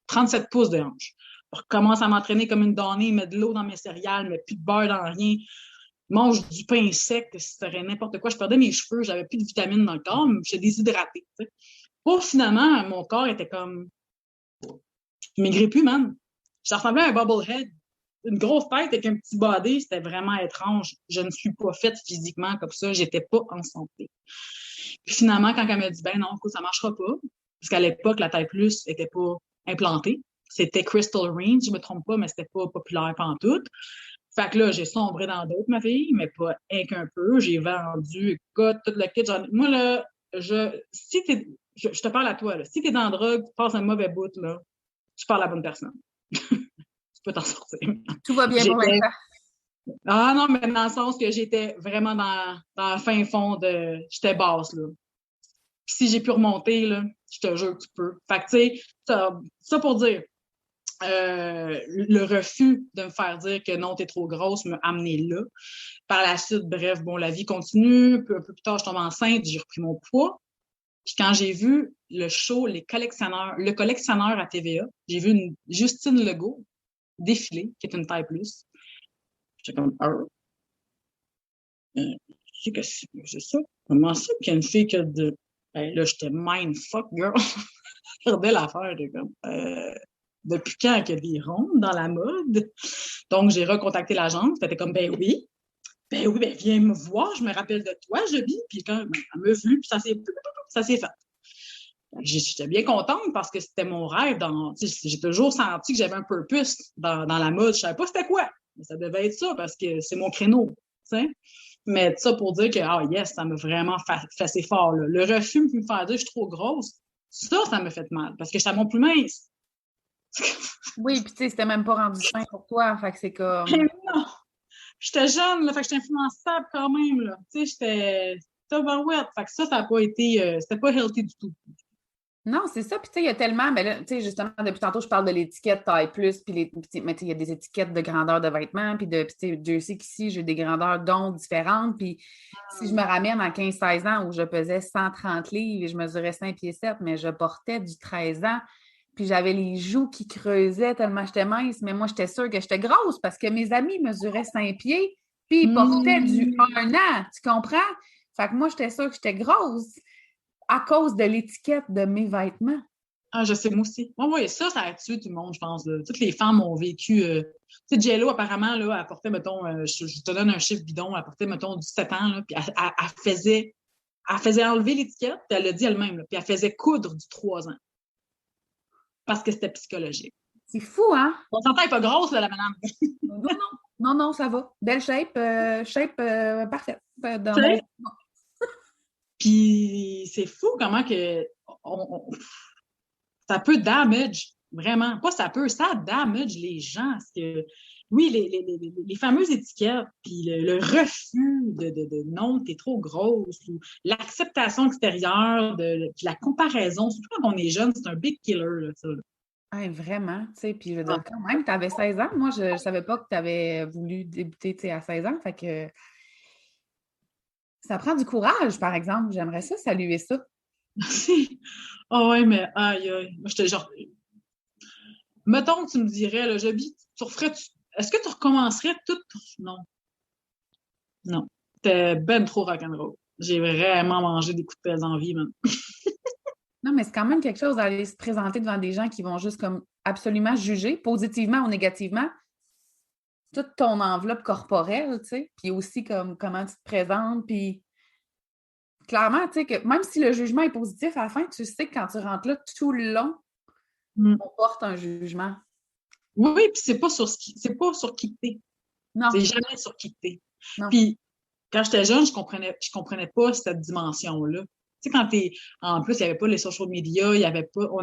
37 pouces de hanches. Je recommence à m'entraîner comme une donnée, mettre de l'eau dans mes céréales, mettre plus de beurre dans rien, mange du pain sec, si c'était n'importe quoi. Je perdais mes cheveux, j'avais plus de vitamines dans le corps, mais j'étais déshydratée. Tu sais. Pour finalement, mon corps était comme, je maigrais plus, man. Je ressemblais à un bobblehead. Une grosse tête avec un petit body, c'était vraiment étrange. Je ne suis pas faite physiquement comme ça, j'étais pas en santé. Puis finalement, quand elle m'a dit, ben non, écoute, ça marchera pas, parce qu'à l'époque, la taille plus était pas implantée. C'était Crystal Reign, je me trompe pas, mais c'était pas populaire pantoute. Fait que là, j'ai sombré dans d'autres, ma fille, mais pas un qu'un peu. J'ai vendu, écoute, tout le kit. Moi, là, je te parle à toi, là. Si t'es dans la drogue, tu passes un mauvais bout, là, tu parles à la bonne personne. Tu peux t'en sortir. Tout va bien pour l'instant. Ah non, mais dans le sens que j'étais vraiment dans le fin fond de... J'étais basse, là. Puis si j'ai pu remonter, là, je te jure que tu peux. Fait que, tu sais, ça pour dire, le refus de me faire dire que non, t'es trop grosse m'a amené là. Par la suite, bref, bon, la vie continue. Un peu plus tard, je tombe enceinte, j'ai repris mon poids. Puis quand j'ai vu le show, le collectionneur à TVA, j'ai vu Justine Legault défiler, qui est une taille plus. J'étais comme, tu sais que c'est ça? Comment ça qu'il y a une fille qui a de... Ben, là, j'étais mindfuck, girl. Je regardais l'affaire, de comme, depuis quand il y a des rondes dans la mode? Donc, j'ai recontacté l'agence. C'était comme, ben oui, viens me voir, je me rappelle de toi, je vis. Puis quand elle m'a vu, puis ça s'est fait. J'étais bien contente parce que c'était mon rêve. J'ai toujours senti que j'avais un purpose dans la mode. Je savais pas c'était quoi, mais ça devait être ça parce que c'est mon créneau. T'sais. Mais ça pour dire que, yes, ça m'a vraiment fait assez fort. Là. Le refus me faire dire que je suis trop grosse, ça m'a fait mal parce que j'étais à mon plus mince. Oui, puis tu sais, c'était même pas rendu sain pour toi. Fait que c'est comme. Non! J'étais jeune, là, fait que j'étais influençable quand même. Là. Tu sais, j'étais overweight. Fait que ça n'a pas été. C'était pas healthy du tout. Non, c'est ça. Puis, tu sais, il y a tellement. Ben là, tu sais, justement, depuis tantôt, je parle de l'étiquette taille plus. Mais tu sais, il y a des étiquettes de grandeur de vêtements. Puis, tu sais, Dieu sait qu'ici, j'ai des grandeurs d'ondes différentes. Puis, si je me ramène à 15-16 ans où je pesais 130 livres et je mesurais 5 pieds 7, mais je portais du 13 ans. Puis, j'avais les joues qui creusaient tellement j'étais mince. Mais moi, j'étais sûre que j'étais grosse parce que mes amis mesuraient 5 pieds. Puis, ils portaient du 1 an. Tu comprends? Fait que moi, j'étais sûre que j'étais grosse à cause de l'étiquette de mes vêtements. Ah, je sais, moi aussi. Oui, ça a tué tout le monde, je pense. Là. Toutes les femmes ont vécu. Tu sais, Jello, apparemment, là, elle portait, mettons, je te donne un chiffre bidon, elle portait, mettons, 17 ans, là, puis elle faisait enlever l'étiquette, puis elle l'a dit elle-même, là, puis elle faisait coudre du 3 ans. Parce que c'était psychologique. C'est fou, hein? On s'entend, elle n'est pas grosse, là, la madame. Non, ça va. Belle shape, parfaite. Puis c'est fou comment que ça peut damage, vraiment. Pas ça peut, ça damage les gens. Parce que, oui, les fameuses étiquettes, puis le refus de non, t'es trop grosse, ou l'acceptation extérieure, la comparaison, surtout quand on est jeune, c'est un big killer, là, ça. Là. Hey, vraiment, tu sais, puis je veux dire, quand même, tu avais 16 ans. Moi, je ne savais pas que tu avais voulu débuter, tu sais, à 16 ans. Fait que ça prend du courage, par exemple. J'aimerais ça saluer ça. Ah ouais, mais aïe, aïe. Moi, j'étais genre. Mettons que tu me dirais, là, est-ce que tu recommencerais tout? Non. Non. C'était ben trop rock'n'roll. J'ai vraiment mangé des coups de pèse en vie, man. Non, mais c'est quand même quelque chose d'aller se présenter devant des gens qui vont juste comme absolument juger, positivement ou négativement, toute ton enveloppe corporelle, tu sais, puis aussi comme comment tu te présentes, puis clairement, tu sais, que même si le jugement est positif, à la fin, tu sais que quand tu rentres là, tout le long, on porte un jugement. Oui, puis c'est pas sur qui t'es. Non. C'est jamais sur qui t'es. Puis quand j'étais jeune, je comprenais pas cette dimension-là. Tu sais, en plus, il n'y avait pas les social media, il y avait pas, tu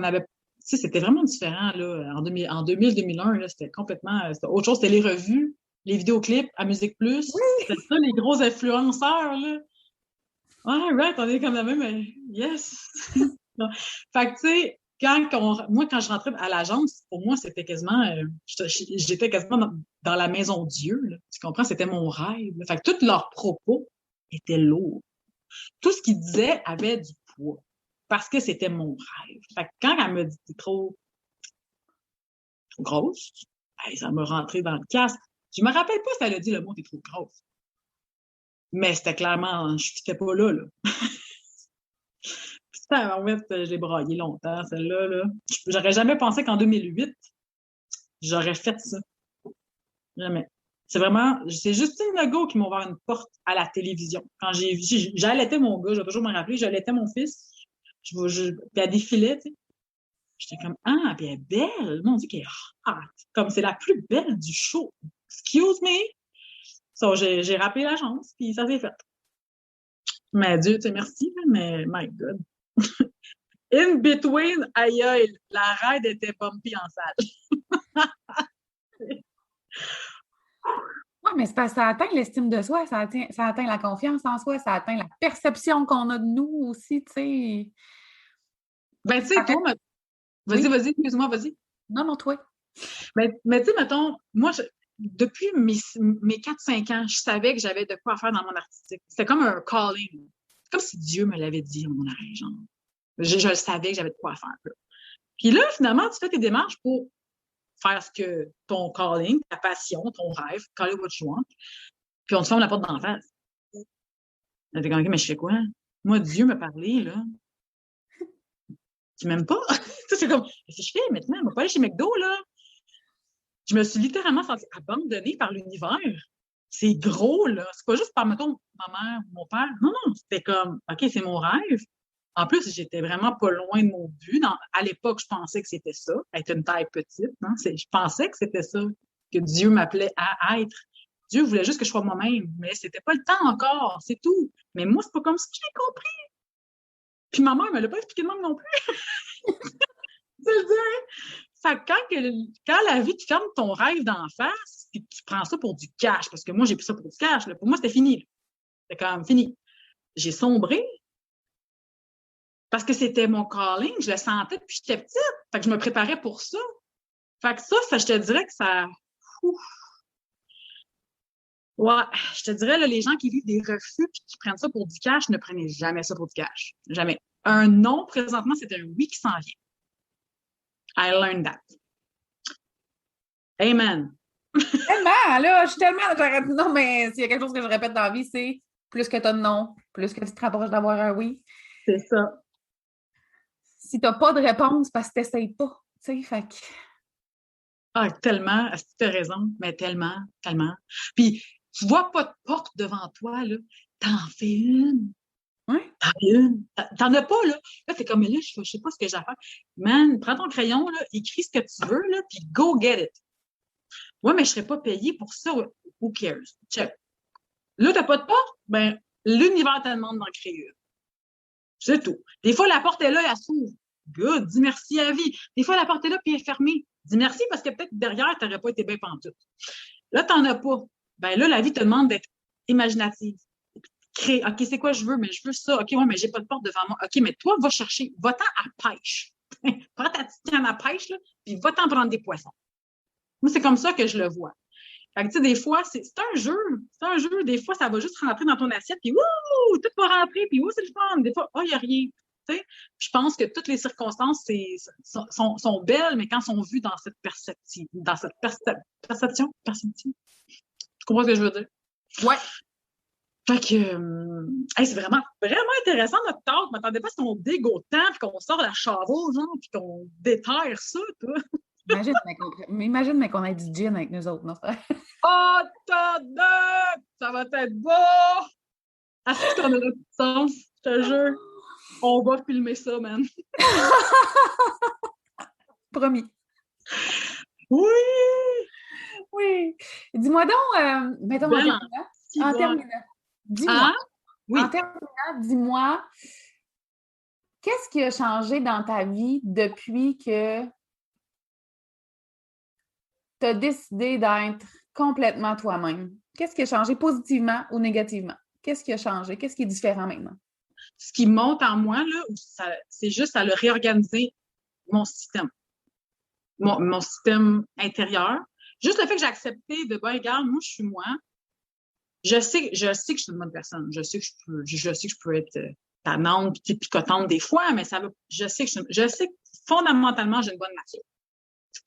sais, c'était vraiment différent, là. En 2000-2001, là, c'était autre chose. C'était les revues, les vidéoclips à Musique Plus. Oui. C'était ça, les gros influenceurs, là. Ouais, right, on est comme la même, yes! Fait que, tu sais, moi, quand je rentrais à l'agence, pour moi, c'était quasiment, j'étais quasiment dans la maison Dieu, là. Tu comprends? C'était mon rêve. Là. Fait que tous leurs propos étaient lourds. Tout ce qu'ils disaient avait du poids. Parce que c'était mon rêve. Fait que quand elle me dit t'es trop grosse, ça m'a rentré dans le casque. Je me rappelle pas si elle a dit le mot t'es trop grosse. Mais c'était clairement, je n'étais pas là, là. En fait, je l'ai braillé longtemps, celle-là. Là. J'aurais jamais pensé qu'en 2008, j'aurais fait ça. Jamais. C'est Justine Legault qui m'a ouvert une porte à la télévision. Quand j'allaitais mon gars, je vais toujours me rappeler, j'allaitais mon fils, puis elle défilait, tu sais. J'étais comme, puis elle est belle. Mon Dieu, qu'elle est hot. Comme c'est la plus belle du show. Excuse me. So, j'ai rappelé l'agence, puis ça s'est fait. Mais Dieu, tu sais, merci, mais my God. In between, aïe aïe, la ride était bumpy en salle. Oui, mais c'est parce que ça atteint l'estime de soi, ça atteint la confiance en soi, ça atteint la perception qu'on a de nous aussi, tu sais. Ben, tu sais, toi, vas-y, excuse-moi, vas-y. Non, toi. Mais tu sais, mettons, moi, depuis mes 4-5 ans, je savais que j'avais de quoi faire dans mon artistique. C'était comme un calling. C'est comme si Dieu me l'avait dit à mon oreille, genre. Je le savais que j'avais de quoi faire. Là. Puis là, finalement, tu fais tes démarches pour faire ce que ton calling, ta passion, ton rêve, call it what you want. Puis on te ferme la porte d'en face. Là, t'es comme, mais je fais quoi? Moi, Dieu m'a parlé, là. Tu m'aimes pas? C'est comme, qu'est-ce que je fais maintenant? Je vais pas aller chez McDo, là. Je me suis littéralement sentie abandonnée par l'univers. C'est gros, là. C'est pas juste par, mettons, ma mère ou mon père. Non, c'était comme, OK, c'est mon rêve. En plus, j'étais vraiment pas loin de mon but. À l'époque, je pensais que c'était ça, être une taille petite. Hein? Je pensais que c'était ça, que Dieu m'appelait à être. Dieu voulait juste que je sois moi-même, mais c'était pas le temps encore, c'est tout. Mais moi, c'est pas comme ça que j'ai compris. Puis ma mère me l'a pas expliqué de même non plus. Tu le dis? Fait que quand la vie te ferme ton rêve d'en face, puis tu prends ça pour du cash, parce que moi, j'ai pris ça pour du cash, là. Pour moi, c'était fini. Là. C'était quand même fini. J'ai sombré parce que c'était mon calling, je le sentais depuis que j'étais petite. Fait que je me préparais pour ça. Fait que ça je te dirais que ça... Ouf. Ouais, je te dirais, là, les gens qui vivent des refus puis qui prennent ça pour du cash, ne prenez jamais ça pour du cash. Jamais. Un non, présentement, c'est un oui qui s'en vient. I learned that. Amen. Tellement, là, je suis tellement... Non, mais s'il y a quelque chose que je répète dans la vie, c'est plus que tu as de non, plus que tu te rapproches d'avoir un oui. C'est ça. Si tu n'as pas de réponse, parce que tu n'essayes pas, tu sais, fait que... Ah, tellement, tu as raison, mais tellement, tellement. Puis, tu vois pas de porte devant toi, là, t'en fais une. Ouais. T'en fais une. T'en as pas, là. Là, t'es comme, là, je sais pas ce que j'ai à faire. Man, prends ton crayon, là, écris ce que tu veux, là, puis go get it. Ouais, mais je serais pas payée pour ça. Who cares? Check. Là, t'as pas de porte? Ben, l'univers te demande d'en créer une. C'est tout. Des fois, la porte est là, elle s'ouvre. Good, dis merci à la vie. Des fois, la porte est là, puis elle est fermée. Dis merci parce que peut-être derrière, t'aurais pas été bien pantoute. Là, t'en as pas. Ben là, la vie te demande d'être imaginative. Créer. OK, c'est quoi je veux? Mais je veux ça. OK, ouais, mais j'ai pas de porte devant moi. OK, mais toi, va chercher. Va-t'en à pêche. Prends ta petite canne à pêche, là, puis va-t'en prendre des poissons. Moi, c'est comme ça que je le vois. Fait que, tu sais, des fois, c'est un jeu. C'est un jeu. Des fois, ça va juste rentrer dans ton assiette, puis wouh, tout va rentrer, puis wouh, c'est le fun. Des fois, oh, il n'y a rien. Je pense que toutes les circonstances sont belles, mais quand sont vues dans cette perception. Tu comprends ce que je veux dire? Ouais. Fait que, c'est vraiment, vraiment intéressant notre talk. Je m'attendais pas à ce qu'on digue autant, puis qu'on sort la chavo, genre, puis qu'on déterre ça, toi. Imagine, mais qu'on ait du gin avec nous autres, non? Oh, ça va être beau! Est-ce qu'on a notre sens? Je te jure. On va filmer ça, man. Promis. Oui! Oui. Dis-moi donc, mettons en terminant, dis-moi, oui. En terminant, dis-moi, qu'est-ce qui a changé dans ta vie depuis que tu as décidé d'être complètement toi-même? Qu'est-ce qui a changé positivement ou négativement? Qu'est-ce qui a changé? Qu'est-ce qui est différent maintenant? Ce qui monte en moi, là, c'est juste à le réorganiser mon système. Mon système intérieur. Juste le fait que j'ai accepté de, ben, regarde, moi, je suis moi. Je sais que je suis une bonne personne. Je sais que je peux être tannante, picotante des fois, mais je sais que fondamentalement, j'ai une bonne nature.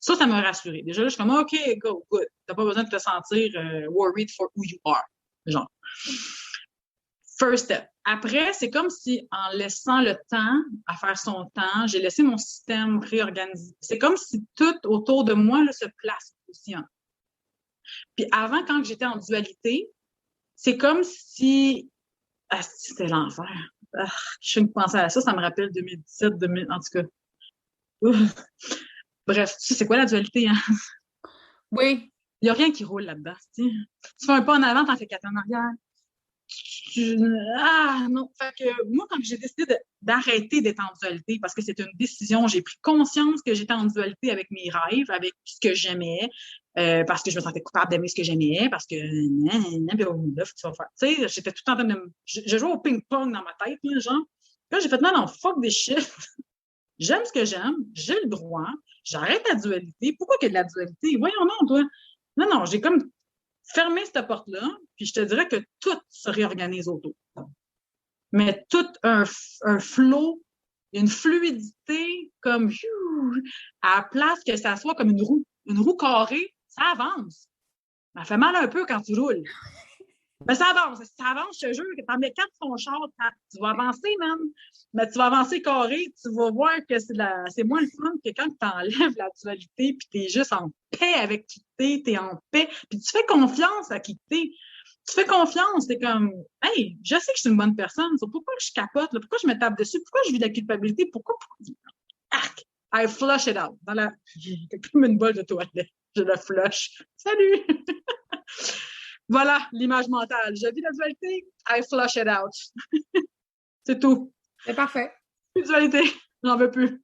Ça m'a rassurée. Déjà, là, je suis comme, OK, go, good. T'as pas besoin de te sentir worried for who you are. Genre. First step. Après, c'est comme si, en laissant le temps à faire son temps, j'ai laissé mon système réorganisé. C'est comme si tout autour de moi là, se place aussi. Hein. Puis avant, quand j'étais en dualité, c'est comme si... Ah, c'était l'enfer. Ah, je suis une pensée à ça, ça me rappelle 2017, 2000, en tout cas. Ouf. Bref, tu sais, c'est quoi la dualité, hein? Oui. Il n'y a rien qui roule là-dedans. Tu fais un pas en avant, t'en fais 4 en arrière. Ah non. Fait que moi, quand j'ai décidé d'arrêter d'être en dualité, parce que c'est une décision, j'ai pris conscience que j'étais en dualité avec mes rêves, avec ce que j'aimais, parce que je me sentais coupable d'aimer ce que j'aimais, parce que là, tu vas faire. Tu sais, j'étais tout le temps en train de je jouais au ping-pong dans ma tête, là, genre. Là, j'ai fait non, fuck des shit. J'aime ce que j'aime, j'ai le droit, j'arrête la dualité. Pourquoi qu'il y a de la dualité? Voyons non, toi. Non, j'ai comme fermer cette porte-là, puis je te dirais que tout se réorganise autour. Mais tout un flow, une fluidité comme à la place que ça soit comme une roue carrée, ça avance. Ça fait mal un peu quand tu roules. Mais ça avance, je te jure, que t'en mets 4 ton char, tu vas avancer, man. Mais tu vas avancer carré, tu vas voir que c'est moins le fun que quand tu enlèves la dualité, puis t'es juste en paix avec qui t'es en paix, puis tu fais confiance à qui t'es. tu fais confiance. T'es comme, hey, je sais que je suis une bonne personne. Pourquoi je capote? Là? Pourquoi je me tape dessus? Pourquoi je vis de la culpabilité? Pourquoi? Arc! I flush it out. J'ai comme une bolle de toilette. Je la flush. Salut! Voilà l'image mentale. Je vis la dualité. I flush it out. C'est tout. C'est parfait. Plus de dualité. J'en veux plus.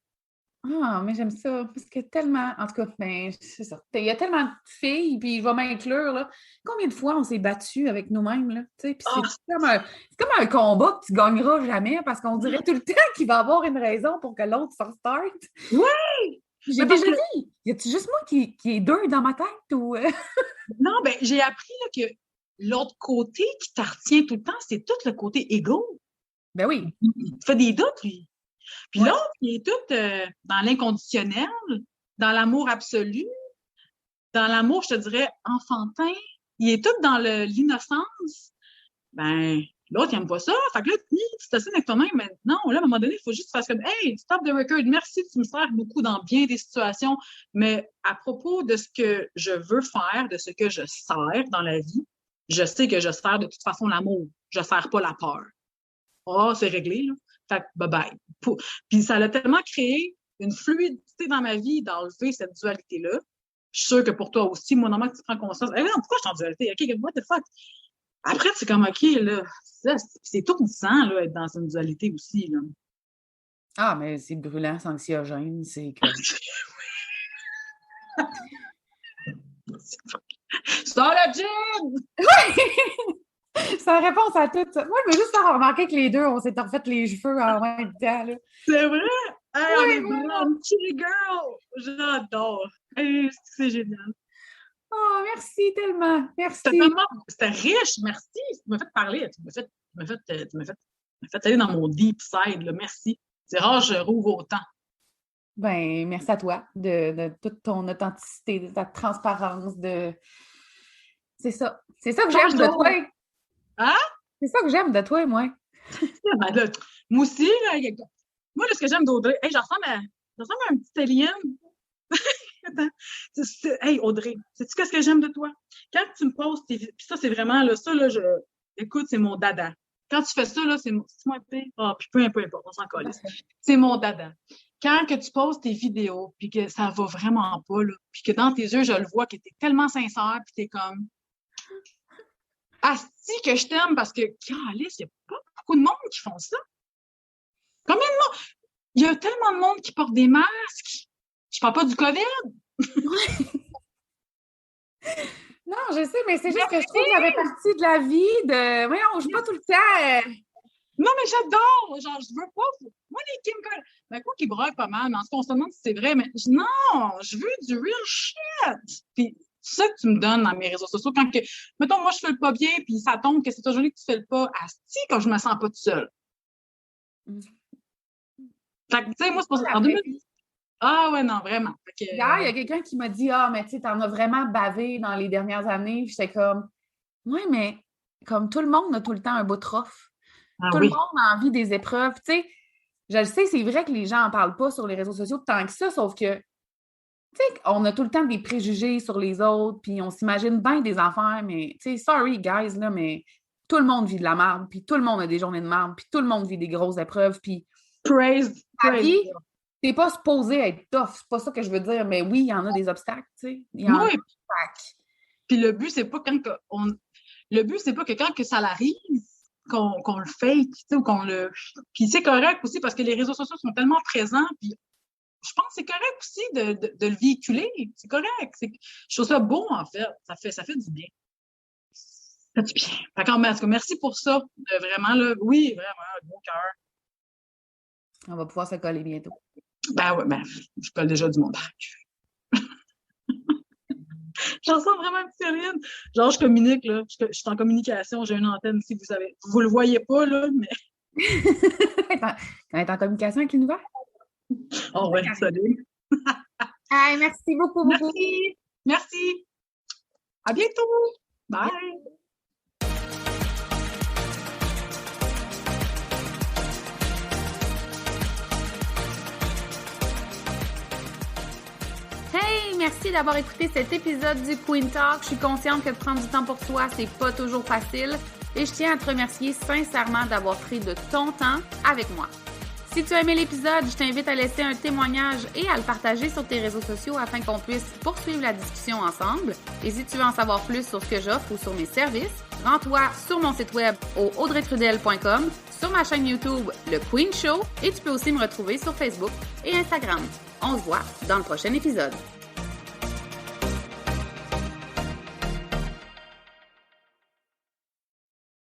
Ah, mais j'aime ça, parce que tellement, en tout cas, ben, c'est ça. Il y a tellement de filles, puis je vais m'inclure, là. Combien de fois on s'est battus avec nous-mêmes, là? Tu sais, puis c'est comme un combat que tu gagneras jamais, parce qu'on dirait tout le temps qu'il va y avoir une raison pour que l'autre se restart. Oui! J'ai déjà dit, y a-tu juste moi qui est deux dans ma tête, ou... Non, ben, j'ai appris là, que l'autre côté qui te retient tout le temps, c'est tout le côté égo. Ben oui. Il te fait des doutes, lui. Puis l'autre, il est tout dans l'inconditionnel, dans l'amour absolu, dans l'amour, je te dirais, enfantin. Il est tout dans l'innocence. Ben, l'autre, il n'aime pas ça. Fait que là, tu t'assines avec toi-même. Mais non, là, à un moment donné, il faut juste faire comme, hey, stop the record. Merci, tu me sers beaucoup dans bien des situations. Mais à propos de ce que je veux faire, de ce que je sers dans la vie, je sais que je sers de toute façon l'amour. Je sers pas la peur. Ah, c'est réglé, là. Fait que, bye-bye. Puis ça a tellement créé une fluidité dans ma vie d'enlever cette dualité-là. Je suis sûre que pour toi aussi, moi, normalement, que tu prends conscience. Eh non, pourquoi je suis en dualité? OK, what the fuck? Après, c'est comme, OK, là, c'est tout disant, là, être dans une dualité aussi, là. Ah, mais c'est brûlant, c'est anxiogène, c'est que... Sors la gym! Oui! C'est la réponse à tout ça. Moi, je veux juste faire remarquer que les deux, on s'est refait les cheveux en même temps. Là. C'est vrai? Hey, oui, on est vraiment chilly girl! J'adore! Hey, c'est génial! Oh, merci tellement! Merci! C'était riche, merci! Tu m'as fait parler, tu m'as fait aller dans mon deep side, là. Merci! C'est rare, je rouvre autant. Ben, merci à toi de toute ton authenticité, de ta transparence, de... C'est ça. C'est ça que j'aime de toi. Hein? C'est ça que j'aime de toi, moi. Ben là, moi aussi, là, moi, là, ce que j'aime d'Audrey, hey, j'en ressemble à un petit alien. Hey, Audrey, sais-tu ce que j'aime de toi? Quand tu me poses tes... Puis ça, c'est vraiment, là, ça, là, écoute, c'est mon dada. Quand tu fais ça, là, c'est moi épais. Ah, puis peu importe, on s'en colle. C'est mon dada. Quand que tu poses tes vidéos, puis que ça va vraiment pas, là, puis que dans tes yeux, je le vois, que t'es tellement sincère, puis t'es comme... Asti que je t'aime parce que, Alice, il n'y a pas beaucoup de monde qui font ça. Combien de monde? Il y a tellement de monde qui porte des masques. Je parle pas du COVID. Non, je sais, mais c'est juste que je trouve que ça fait partie de la vie de... Voyons, on joue pas tout le temps. Non, mais j'adore. Genre, je veux pas... Moi, les Kim Kardashian... Ben, quoi qu'ils broient pas mal, mais en ce qu'on se demande si c'est vrai, mais non, je veux du real shit. Puis, c'est ça que tu me donnes dans mes réseaux sociaux. Quand que, mettons, moi, je fais le pas bien, puis ça tombe que c'est aujourd'hui que tu fais le pas. Asti, quand je me sens pas toute seule. Fait que, tu sais, moi, c'est pour ça. En 2010. Ah, ouais, non, vraiment. Hier, il y a quelqu'un qui m'a dit, ah, mais tu sais, t'en as vraiment bavé dans les dernières années. J'étais comme, ouais, mais comme tout le monde a tout le temps un bout de rough. Tout le monde a envie des épreuves. Tu sais, je le sais, c'est vrai que les gens en parlent pas sur les réseaux sociaux tant que ça, sauf que tu sais, on a tout le temps des préjugés sur les autres, puis on s'imagine bien des affaires, mais tu sais, sorry guys, là, mais tout le monde vit de la merde, puis tout le monde a des journées de merde, puis tout le monde vit des grosses épreuves, puis praise. T'es pas supposé être tough, c'est pas ça que je veux dire, mais oui, il y en a des obstacles, tu sais. Il y en a des obstacles. Puis le but, c'est pas le but, c'est pas que quand que ça l'arrive, qu'on le fake, tu sais, ou qu'on le... Puis c'est correct aussi, parce que les réseaux sociaux sont tellement présents, puis je pense que c'est correct aussi de le véhiculer. C'est correct. Je trouve ça beau, en fait. Ça fait du bien. Ça fait du bien. Fait qu'en tout cas, merci pour ça. Vraiment, là. Oui, vraiment, un beau cœur. On va pouvoir se coller bientôt. Ben ouais, je colle déjà du montage. J'en sens vraiment une petite Céline. Genre, je communique, là. Je suis en communication. J'ai une antenne ici, vous savez. Vous le voyez pas, là, mais... Quand elle est en communication avec l'univers? Oh ouais, salut. Hey, merci beaucoup. Merci. À bientôt. Bye. Hey, merci d'avoir écouté cet épisode du Queen Talk. Je suis consciente que de prendre du temps pour toi, c'est pas toujours facile. Et je tiens à te remercier sincèrement d'avoir pris de ton temps avec moi. Si tu as aimé l'épisode, je t'invite à laisser un témoignage et à le partager sur tes réseaux sociaux afin qu'on puisse poursuivre la discussion ensemble. Et si tu veux en savoir plus sur ce que j'offre ou sur mes services, rends-toi sur mon site web au audreytrudel.com, sur ma chaîne YouTube Le Queen Show et tu peux aussi me retrouver sur Facebook et Instagram. On se voit dans le prochain épisode.